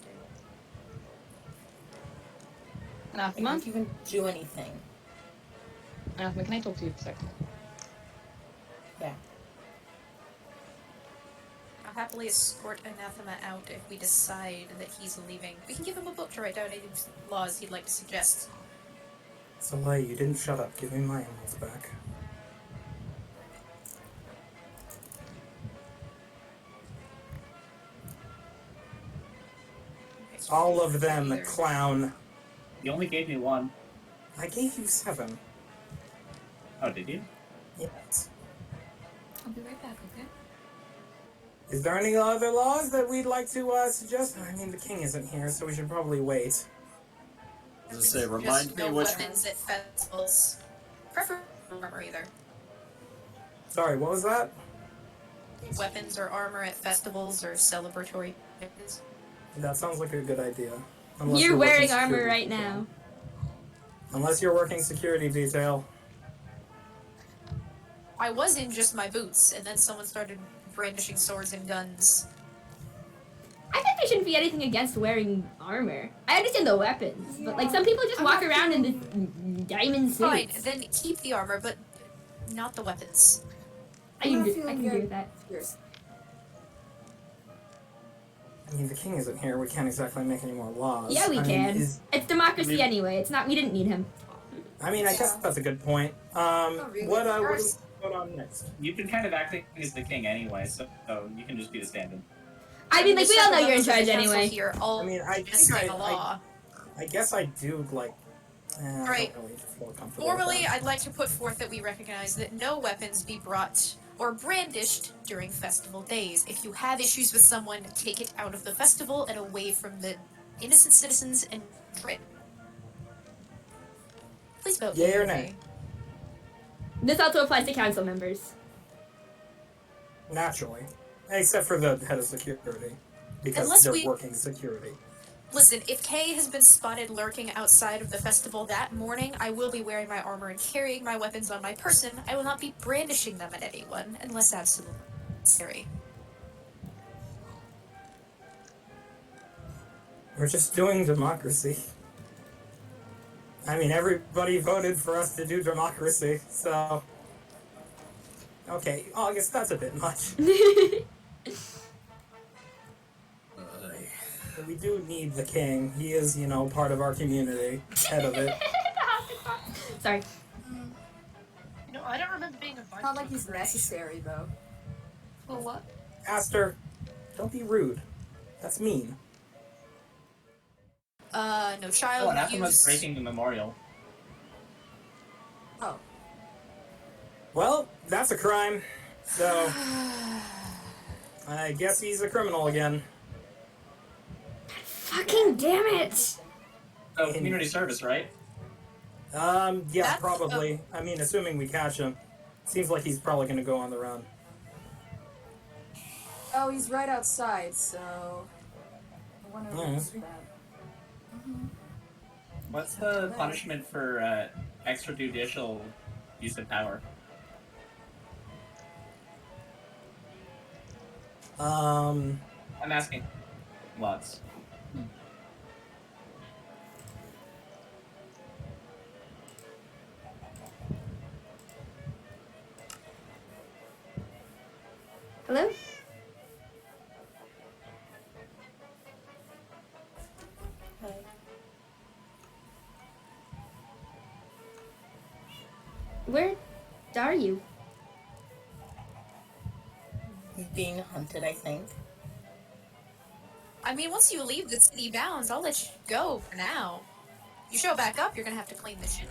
I Anathema? can't even do anything. Anathema, can I talk to you for a second? Yeah. I'll happily escort Anathema out if we decide that he's leaving. We can give him a book to write down any laws he'd like to suggest. Soleil, you didn't shut up. Give me my emeralds back. All of them, the clown. You only gave me one. I gave you 7. Oh, did you? Yes. I'll be right back, okay? Is there any other laws that we'd like to suggest? I mean, the king isn't here, so we should probably wait. As I say, remind Just me no which. weapons at festivals. Preferably armor either. Sorry, what was that? Weapons or armor at festivals or celebratory events. That sounds like a good idea. You're wearing working armor security right detail. now. Unless you're working security detail. I was in just my boots, and then someone started brandishing swords and guns. I think there shouldn't be anything against wearing armor. I understand the weapons, but like some people just walk around in this diamond Fine, suits. then keep the armor, but not the weapons. I can agree with that. I mean, the king isn't here. We can't exactly make any more laws. Yeah, we I can. mean, It's democracy we- anyway. It's not. We didn't need him. I guess that's a good point. really. What do we put on next? You've been kind of acting as the king anyway, so you can just be the stand-in. I mean, like we all know you're in Several charge members of the council anyway. Here, all I mean, I just think saying a law. I guess I do, like... Right. I don't really feel comfortable Formally, with that. I'd like to put forth that we recognize that no weapons be brought or brandished during festival days. If you have issues with someone, take it out of the festival and away from the innocent citizens and trade. Please vote. Yay or nay? This also applies to council members. Naturally. Except for the head of security. Because Unless they're we- working security. Listen, if Kay has been spotted lurking outside of the festival that morning, I will be wearing my armor and carrying my weapons on my person. I will not be brandishing them at anyone, unless absolutely necessary. We're just doing democracy. I mean, everybody voted for us to do democracy, so... Okay, August, that's a bit much. We do need the king. He is, part of our community. Head of it. Sorry. No, I don't remember being invited. Not like he's necessary though. Well, what? Aster, don't be rude. That's mean. No child Oh, Anathema's use... breaking the memorial. Oh. Well, that's a crime. So... I guess he's a criminal again. Fucking damn it! Oh, community service, right? Yeah, probably. I mean, assuming we catch him. Seems like he's probably going to go on the run. Oh, he's right outside, so I wonder Oh, if is he? What's the punishment for extrajudicial use of power? I'm asking. Lots. Hello? Hi. Where are you? Being hunted, I think. I mean, once you leave the city bounds, I'll let you go for now. You show back up, you're gonna have to clean the shit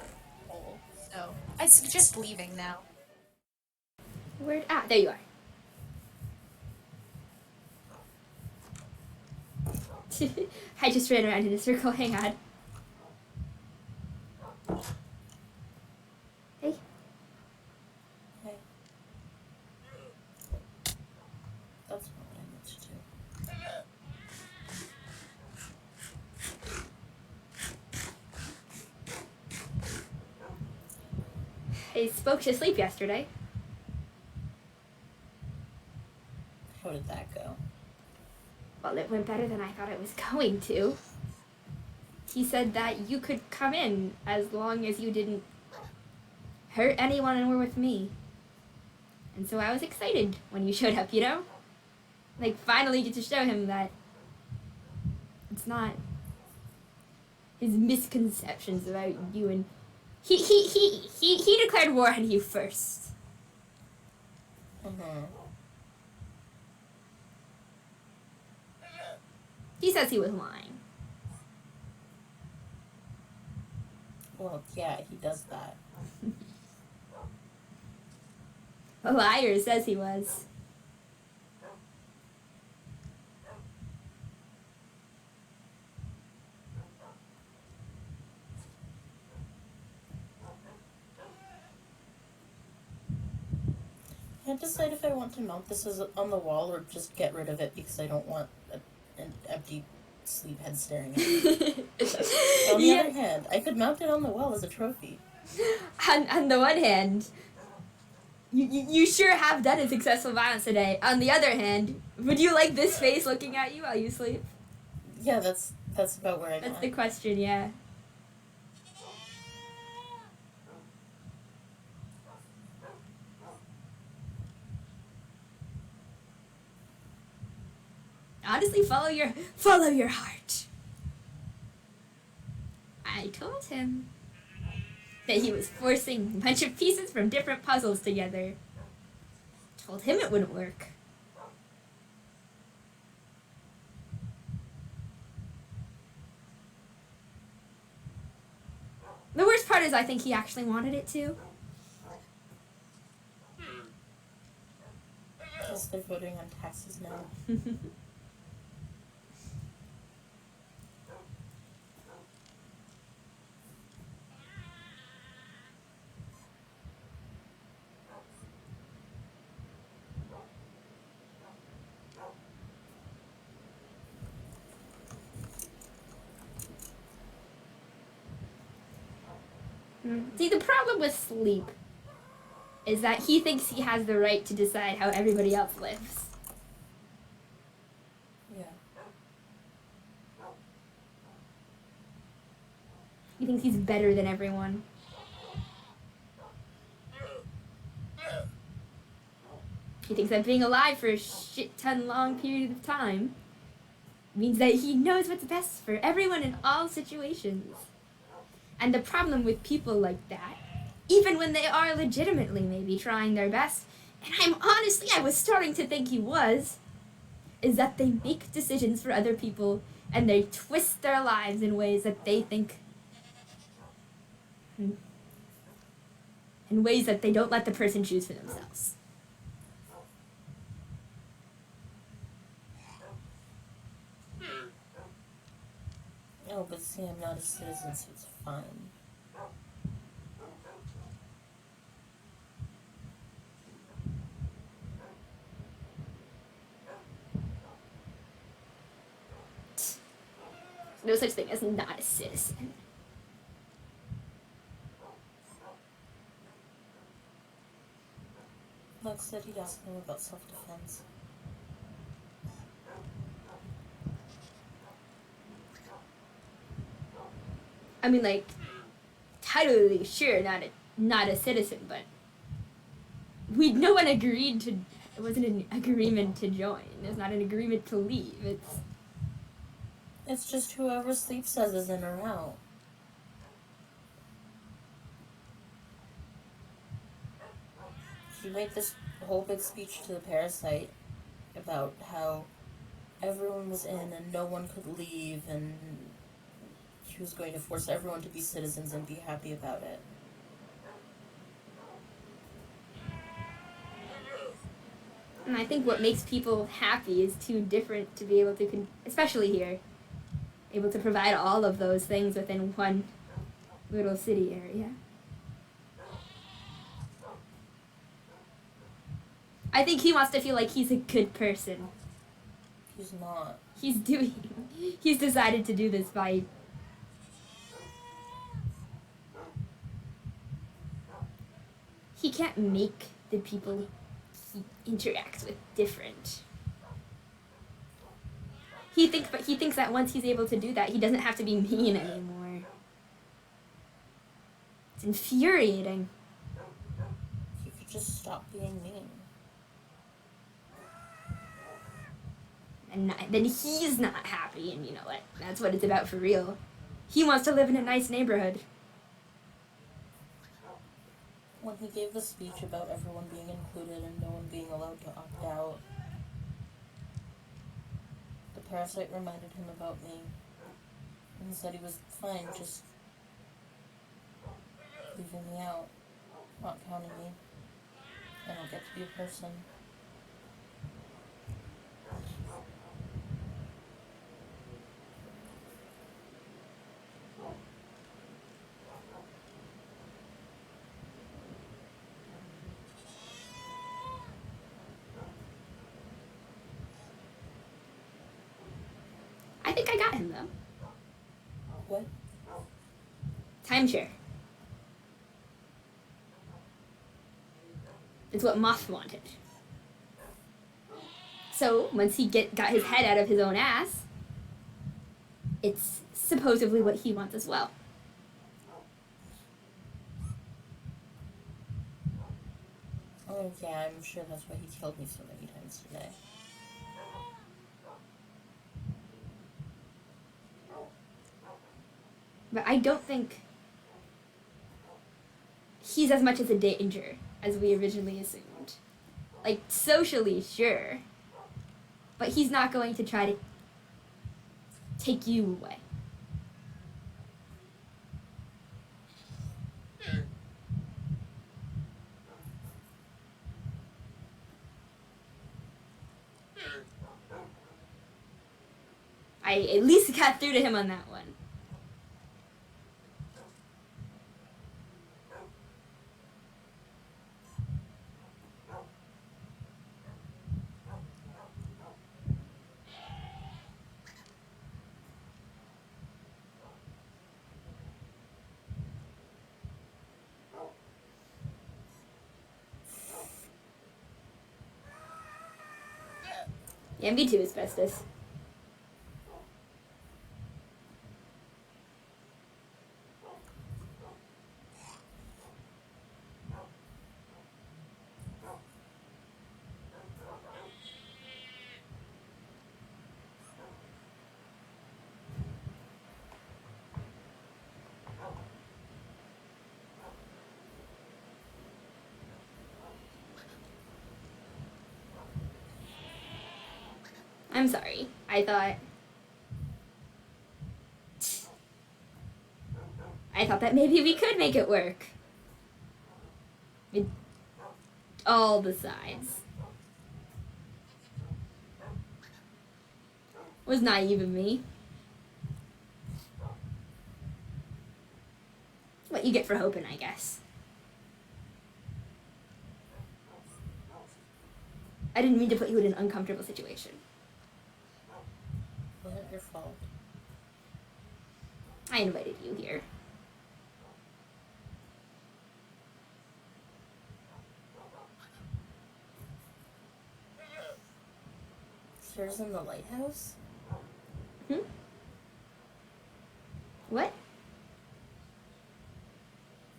hole. So, I'd suggest leaving now. Where? Ah, there you are. I just ran around in a circle. Hang on. Hey. Hey. That's what I meant to do. I spoke to Sleep yesterday. How did that go? Well, it went better than I thought it was going to. He said that you could come in as long as you didn't hurt anyone and were with me. And so I was excited when you showed up, you know? Like, finally get to show him that it's not his misconceptions about you, and he declared war on you first. Mm-hmm. He says he was lying. Well, yeah, he does that. A liar says he was. I can't decide if I want to mount this as on the wall or just get rid of it because I don't want an empty sleep head staring at me. On the other hand, I could mount it on the wall as a trophy. On the one hand, you sure have done a successful violence today. On the other hand, would you like this face looking at you while you sleep? Yeah, that's about where I'm That's at. the question, yeah. Honestly, follow your heart. I told him that he was forcing a bunch of pieces from different puzzles together. Told him it wouldn't work. The worst part is I think he actually wanted it to. Guess they're voting on taxes now. See, the problem with Sleep is that he thinks he has the right to decide how everybody else lives. Yeah. He thinks he's better than everyone. He thinks that being alive for a shit-ton long period of time means that he knows what's best for everyone in all situations. And the problem with people like that, even when they are legitimately maybe trying their best, and I was starting to think he was, is that they make decisions for other people and they twist their lives in ways that they think, in ways that they don't let the person choose for themselves. Oh, but see, I'm not a citizen, so it's fine. no such thing as not a citizen. Lex said he'd ask him about self-defense. I mean, like, totally sure, not a citizen, but no one agreed to. It wasn't an agreement to join. It's not an agreement to leave. It's just whoever Sleep says is in or out. He made this whole big speech to the parasite about how everyone was in and no one could leave, and he was going to force everyone to be citizens and be happy about it. And I think what makes people happy is too different to be able to, especially here, able to provide all of those things within one little city area. I think he wants to feel like he's a good person. He's not. He's decided to do this by... He can't make the people he interacts with different. He thinks that once he's able to do that, he doesn't have to be mean anymore. It's infuriating. He could just stop being mean. And then he's not happy, and you know what? That's what it's about for real. He wants to live in a nice neighborhood. When he gave the speech about everyone being included and no one being allowed to opt out, the parasite reminded him about me and said he was fine just leaving me out, not counting me. I don't get to be a person. I think I got him, though. What? Timeshare. It's what Moth wanted. So, once he got his head out of his own ass, it's supposedly what he wants as well. Oh yeah, I'm sure that's why he killed me so many times today. But I don't think he's as much as a danger as we originally assumed. Like, socially, sure. But he's not going to try to take you away. I at least got through to him on that one. Yeah, me too, asbestos. I'm sorry. I thought that maybe we could make it work. With all the sides. Was naive of me. What you get for hoping, I guess. I didn't mean to put you in an uncomfortable situation. Wasn't your fault. I invited you here. Stairs in the lighthouse? Hmm? What?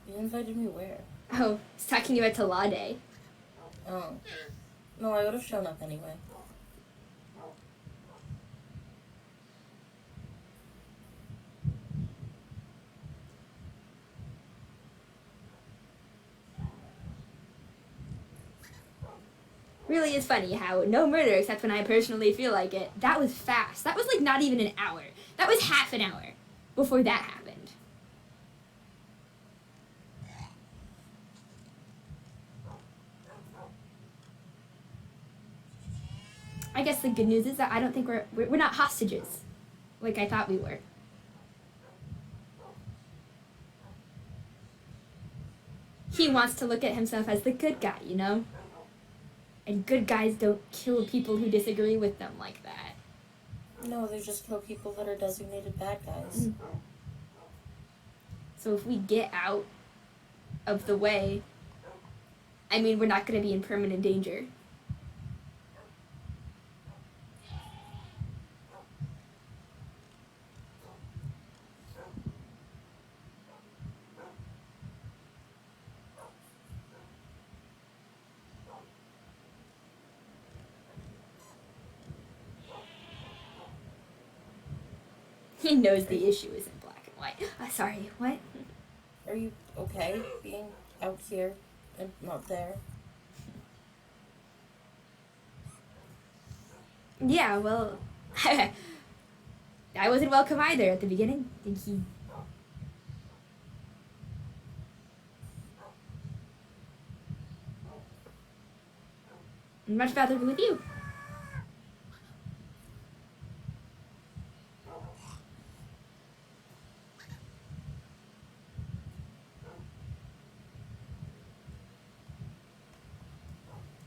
You invited me where? Oh, I was talking about Talade. Oh. No, I would have shown up anyway. Really is funny how no murder except when I personally feel like it. That was fast. That was like not even an hour. That was half an hour before that happened. I guess the good news is that I don't think we're not hostages like I thought we were. He wants to look at himself as the good guy, you know? And good guys don't kill people who disagree with them like that. No, they just kill people that are designated bad guys. So if we get out of the way, I mean, we're not going to be in permanent danger. He knows the issue isn't black and white. Sorry, what? Are you okay being out here and not there? Yeah, well, I wasn't welcome either at the beginning. I think he... I'd much rather be with you.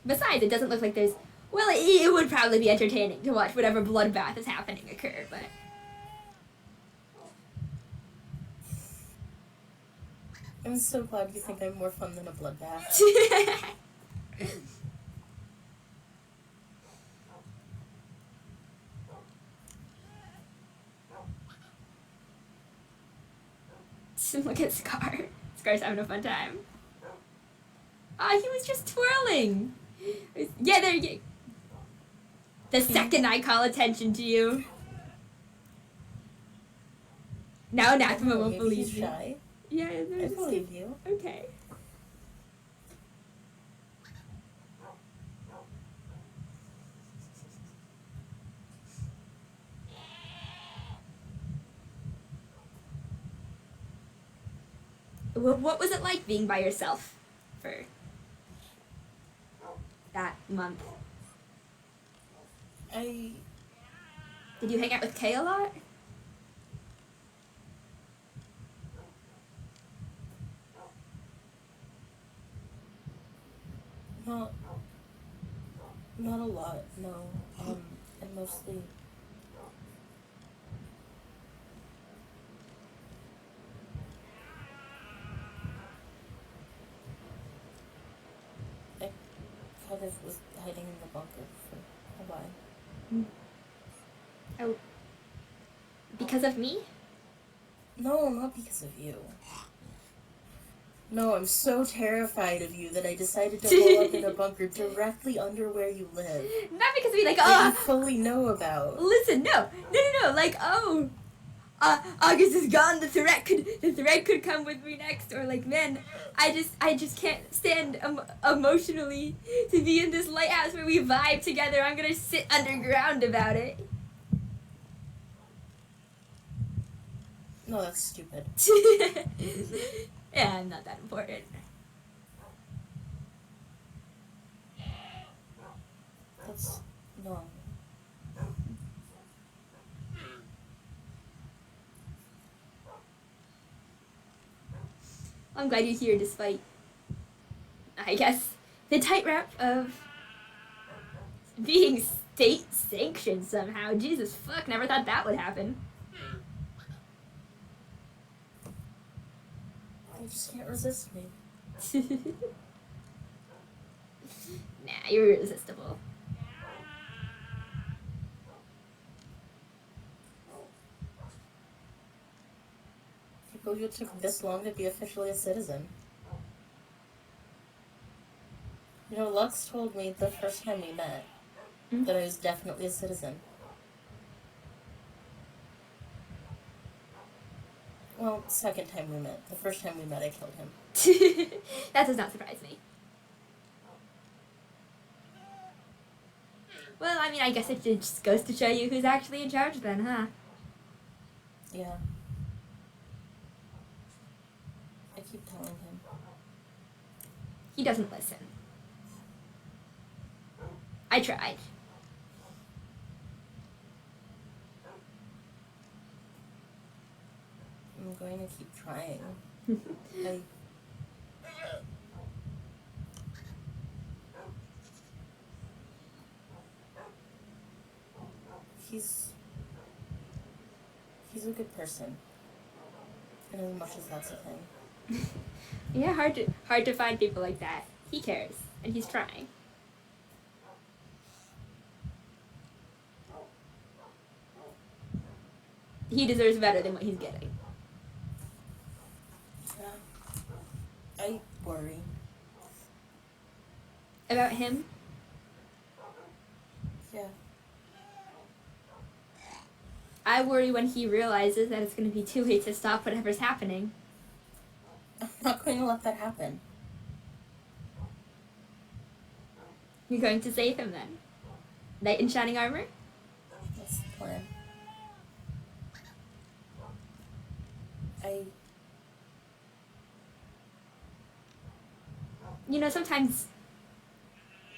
Besides, it doesn't look like there's... Well, it would probably be entertaining to watch whatever bloodbath is happening occur, but... I'm so glad you think I'm more fun than a bloodbath. Look at Scar. Scar's having a fun time. Ah, he was just twirling. Yeah, there you go. The second I call attention to you. Now Anathema won't believe me. Shy. Yeah, I believe you. Okay. What was it like being by yourself for that month? Did you hang out with Kay a lot? Not a lot, no. And mostly... I kind of was hiding in the bunker for a while. Oh. Because of me? No, not because of you. No, I'm so terrified of you that I decided to hole up in a bunker directly under where you live. Not because we like, that you fully know about. Listen, no, like, August is gone. The threat could come with me next, or like, man, I just can't stand emotionally to be in this lighthouse where we vibe together. I'm gonna sit underground about it. No, that's stupid. Yeah, I'm not that important. That's no. I'm glad you're here despite, I guess, the tightrope of being state sanctioned somehow. Jesus fuck, never thought that would happen. You just can't resist me. Nah, you're irresistible. People, you took this long to be officially a citizen. You know, Lux told me the first time we met that I was definitely a citizen. Well, second time we met. The first time we met, I killed him. That does not surprise me. Well, I mean, I guess it just goes to show you who's actually in charge then, huh? Yeah. I keep telling him. He doesn't listen. I tried. I'm going to keep trying. He's a good person. And as much as that's a thing. Yeah, hard to find people like that. He cares, and he's trying. He deserves better than what he's getting. Yeah. I worry. About him? Yeah. I worry when he realizes that it's going to be too late to stop whatever's happening. I'm not going to let that happen. You're going to save him then? Knight in shining armor? That's the plan. You know, sometimes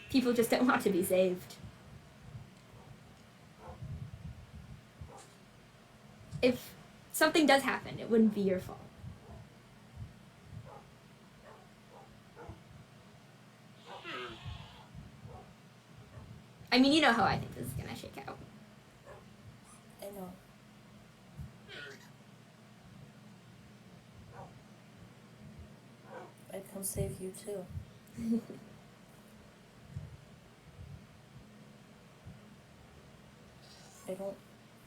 people just don't want to be saved. If something does happen, it wouldn't be your fault. I mean, you know how I think this is gonna shake out. I know. I'd come save you too. I don't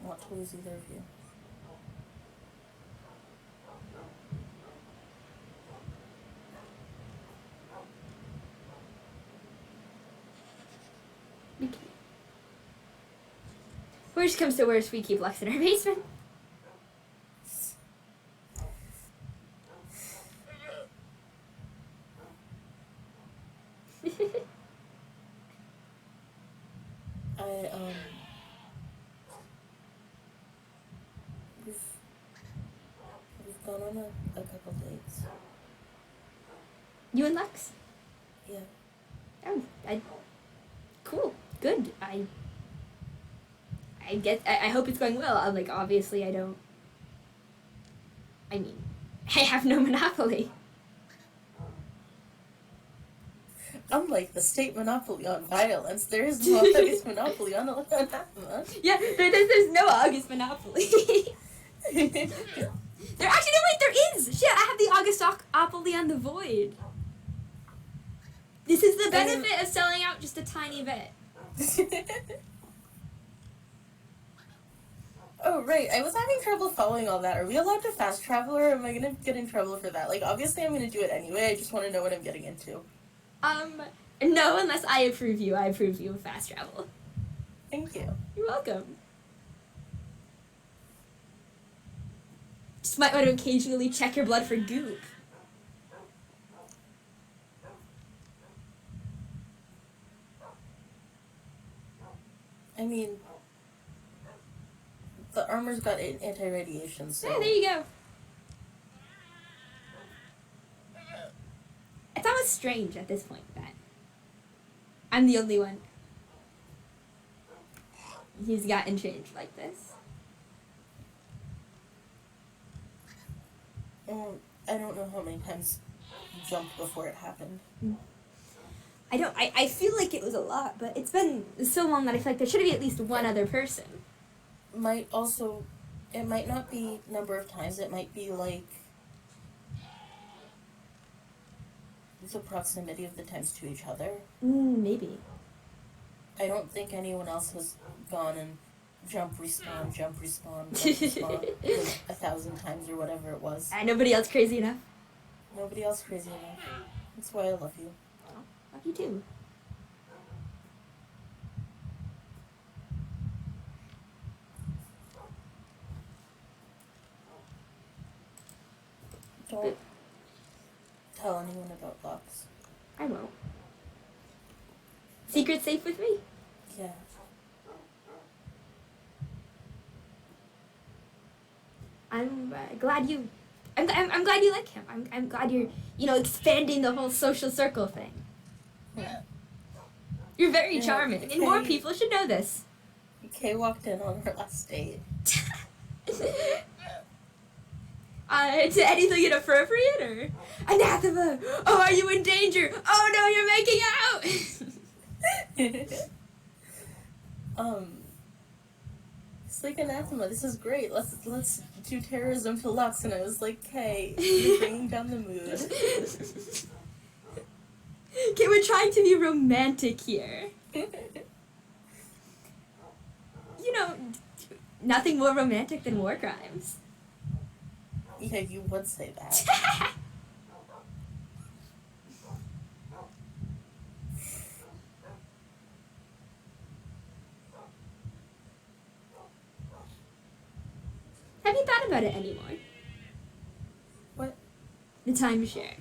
want to lose either of you. Okay. Worst comes to worst, we keep Lux in our basement. We've gone on a couple dates. You and Lux? Yeah. Oh, cool, good. I hope it's going well. Like, obviously I mean, I have no monopoly. Unlike the state monopoly on violence, there is no August monopoly on anathema. Yeah, there's no August monopoly. There actually, no, wait, there is! Shit, I have the August monopoly on the void. This is the benefit of selling out just a tiny bit. Oh, right. I was having trouble following all that. Are we allowed to fast travel, or am I going to get in trouble for that? Like, obviously I'm going to do it anyway. I just want to know what I'm getting into. No, unless I approve you of fast travel. Thank you. You're welcome. Just might want to occasionally check your blood for goop. I mean, the armor's got anti-radiation, so... Yeah, there you go. It's almost strange at this point that I'm the only one who's gotten changed like this. I don't know how many times you jumped before it happened. I feel like it was a lot, but it's been so long that I feel like there should be at least one other person. It might not be number of times, it might be like the proximity of the times to each other. Maybe. I don't think anyone else has gone and jump, respawn, jump, respawn, jump, respawn like 1,000 times or whatever it was. And nobody else crazy enough. Nobody else crazy enough. That's why I love you. Oh, love you too. Don't tell anyone about Lux. I won't. Secret safe with me? Yeah. I'm glad you. I'm glad you like him. I'm glad you're expanding the whole social circle thing. Yeah. You're very charming, and more people should know this. Kay walked in on her last date. To anything inappropriate or anathema? Oh, are you in danger? Oh no, you're making out. It's like anathema. This is great. Let's do terrorism to Lux. And I was like, Kay, you're bringing down the mood. Okay, we're trying to be romantic here. Nothing more romantic than war crimes. Yeah, you would say that. Have you thought about it anymore? What? The timeshare.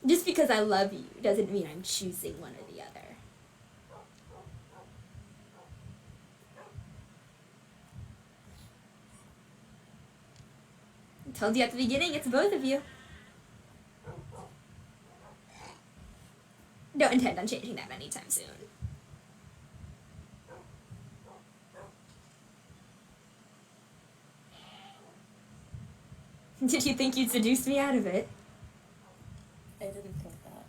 Just because I love you doesn't mean I'm choosing one or the other. I told you at the beginning, it's both of you. Don't intend on changing that anytime soon. Did you think you'd seduce me out of it? I didn't think that.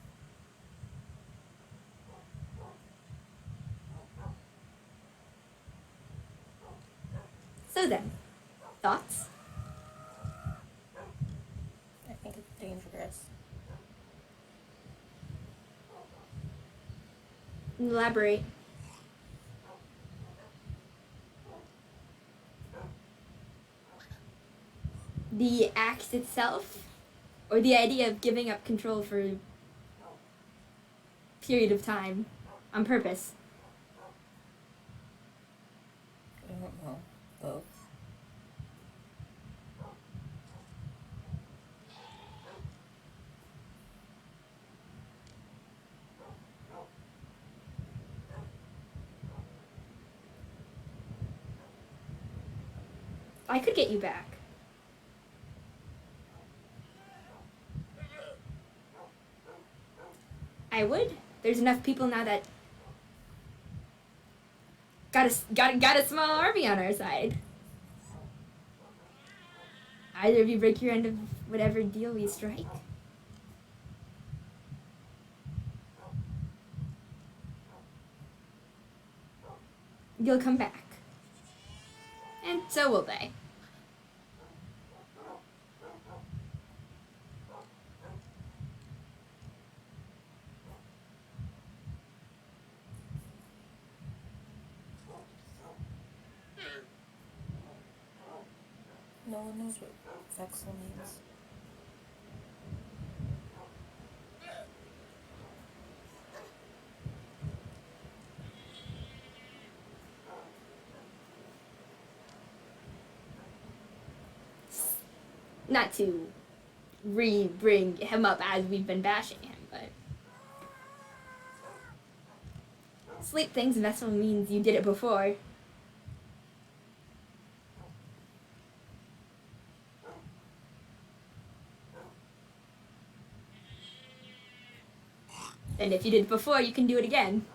So then, thoughts? I think it's dangerous. Elaborate. The act itself? Or the idea of giving up control for a period of time on purpose? I don't know. Both. I could get you back. I would. There's enough people now that got a small army on our side. Either of you break your end of whatever deal we strike. You'll come back. And so will they. No one knows what Vexel means. Not to bring him up as we've been bashing him, but sleep things vessel means you did it before. And if you did it before, you can do it again.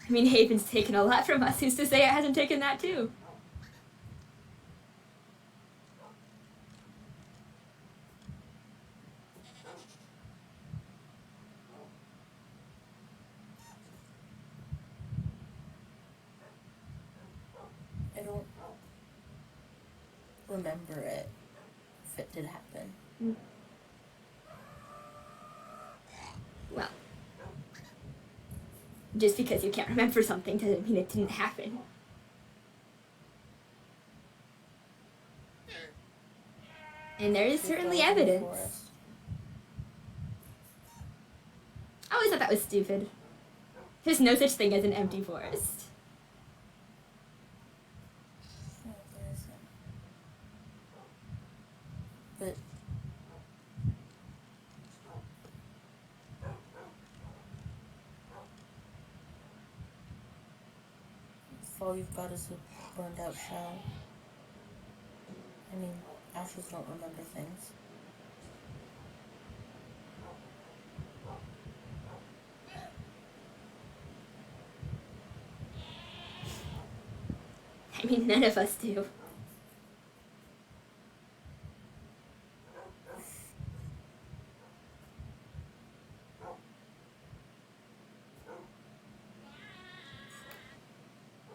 I mean, Haven's taken a lot from us. Who's to say it hasn't taken that too? remember it if it did happen. Well, just because you can't remember something doesn't mean it didn't happen. And there is certainly evidence. I always thought that was stupid. There's no such thing as an empty forest. No, there isn't. But if all you've got is a burned out shell, I mean, ashes don't remember things. I mean, none of us do.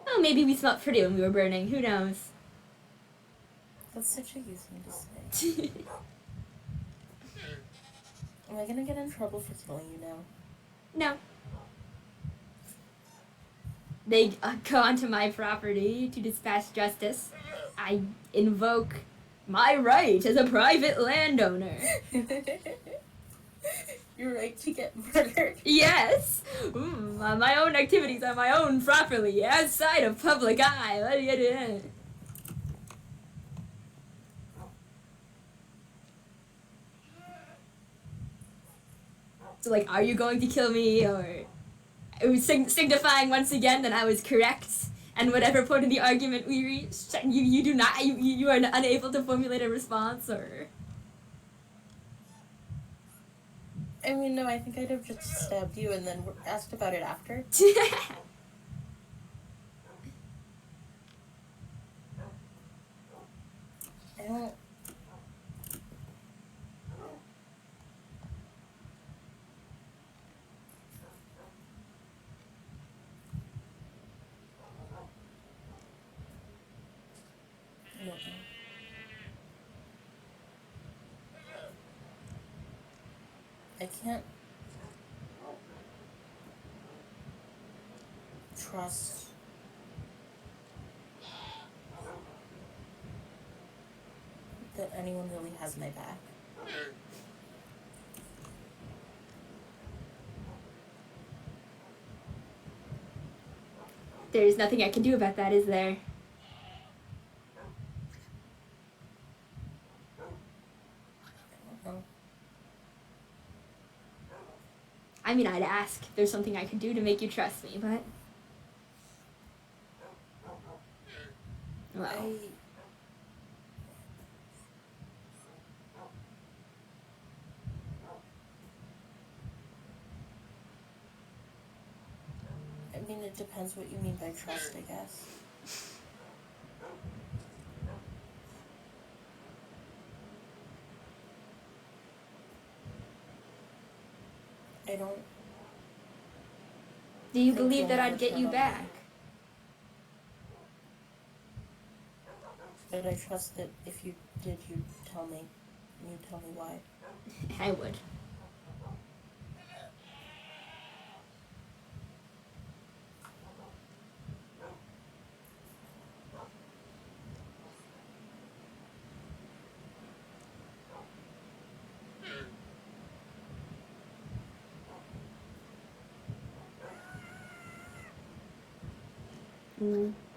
Oh, maybe we smelled pretty when we were burning. Who knows? That's such a you thing to say. Am I gonna get in trouble for killing you now? No. They go onto my property to dispatch justice. I invoke my right as a private landowner. Your right to get murdered. Yes! My own activities on my own property, outside of public eye. What do you do? So, like, are you going to kill me, or... It was signifying once again that I was correct, and whatever point of the argument we reached, and you do not, you are unable to formulate a response, or... I mean, no, I think I'd have just stabbed you and then asked about it after. I don't... I can't trust that anyone really has my back. There's nothing I can do about that, is there? I mean, I'd ask if there's something I could do to make you trust me, but... Well... I mean, it depends what you mean by trust, I guess. I don't... Do you believe that I'd get you back? But I trust that if you did, you'd tell me. And you'd tell me why. I would.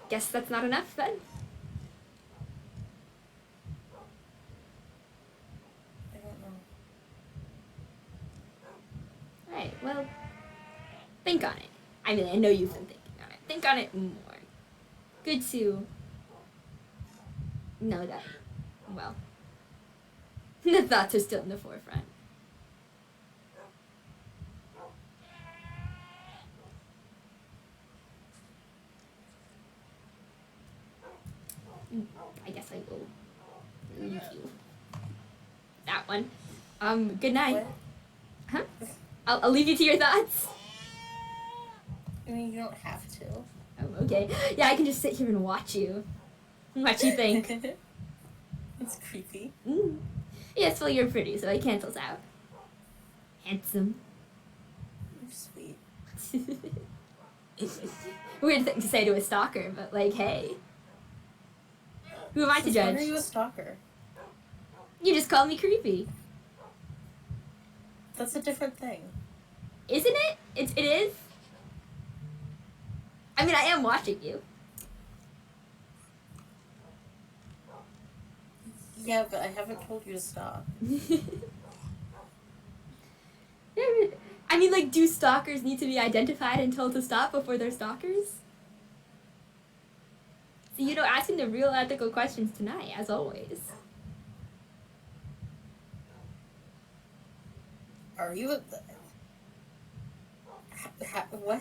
Guess that's not enough then. I don't know. Alright, well, think on it. I mean, I know you've been thinking on it. Think on it more. Good to know that, well, the thoughts are still in the forefront. I guess I will leave you. That one. Good night. What? Huh? I'll leave you to your thoughts. I mean, you don't have to. Oh, okay. Yeah, I can just sit here and watch you. Watch you think. It's creepy. Mm. Yes, well, you're pretty, so it cancels out. Handsome. You're sweet. Weird thing to say to a stalker, but like, hey. Who am I to Since when judge? are you a stalker? You just called me creepy. That's a different thing. Isn't it? It is? I mean, I am watching you. Yeah, but I haven't told you to stop. I mean, like, do stalkers need to be identified and told to stop before they're stalkers? So, you know, asking the real ethical questions tonight, as always. Are you a... what?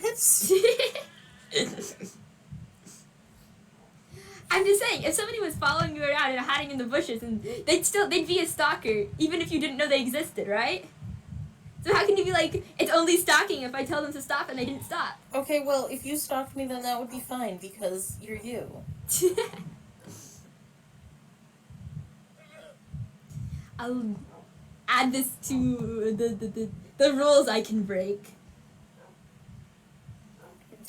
I'm just saying, if somebody was following you around and hiding in the bushes, and they'd be a stalker, even if you didn't know they existed, right? So how can you be like, it's only stalking if I tell them to stop and they didn't stop? Okay, well, if you stalked me, then that would be fine, because you're you. I'll add this to the rules I can break.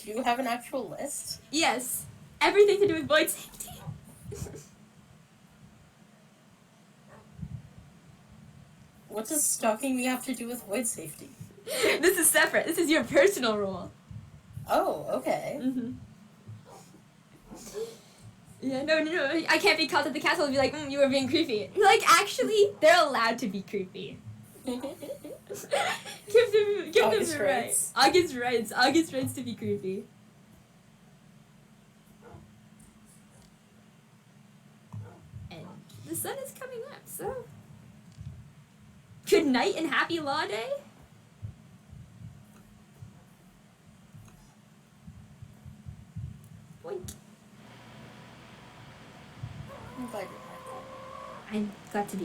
Do you have an actual list? Yes. Everything to do with void safety. What does stalking me have to do with void safety? This is separate. This is your personal rule. Oh, okay. Mm-hmm. Yeah, no, I can't be called at the castle and be like, you were being creepy. Like, actually, they're allowed to be creepy. give them the right. August rights to be creepy. And the sun is coming up, so good night and happy law day. Boink. I'm glad you're back. I'm glad to be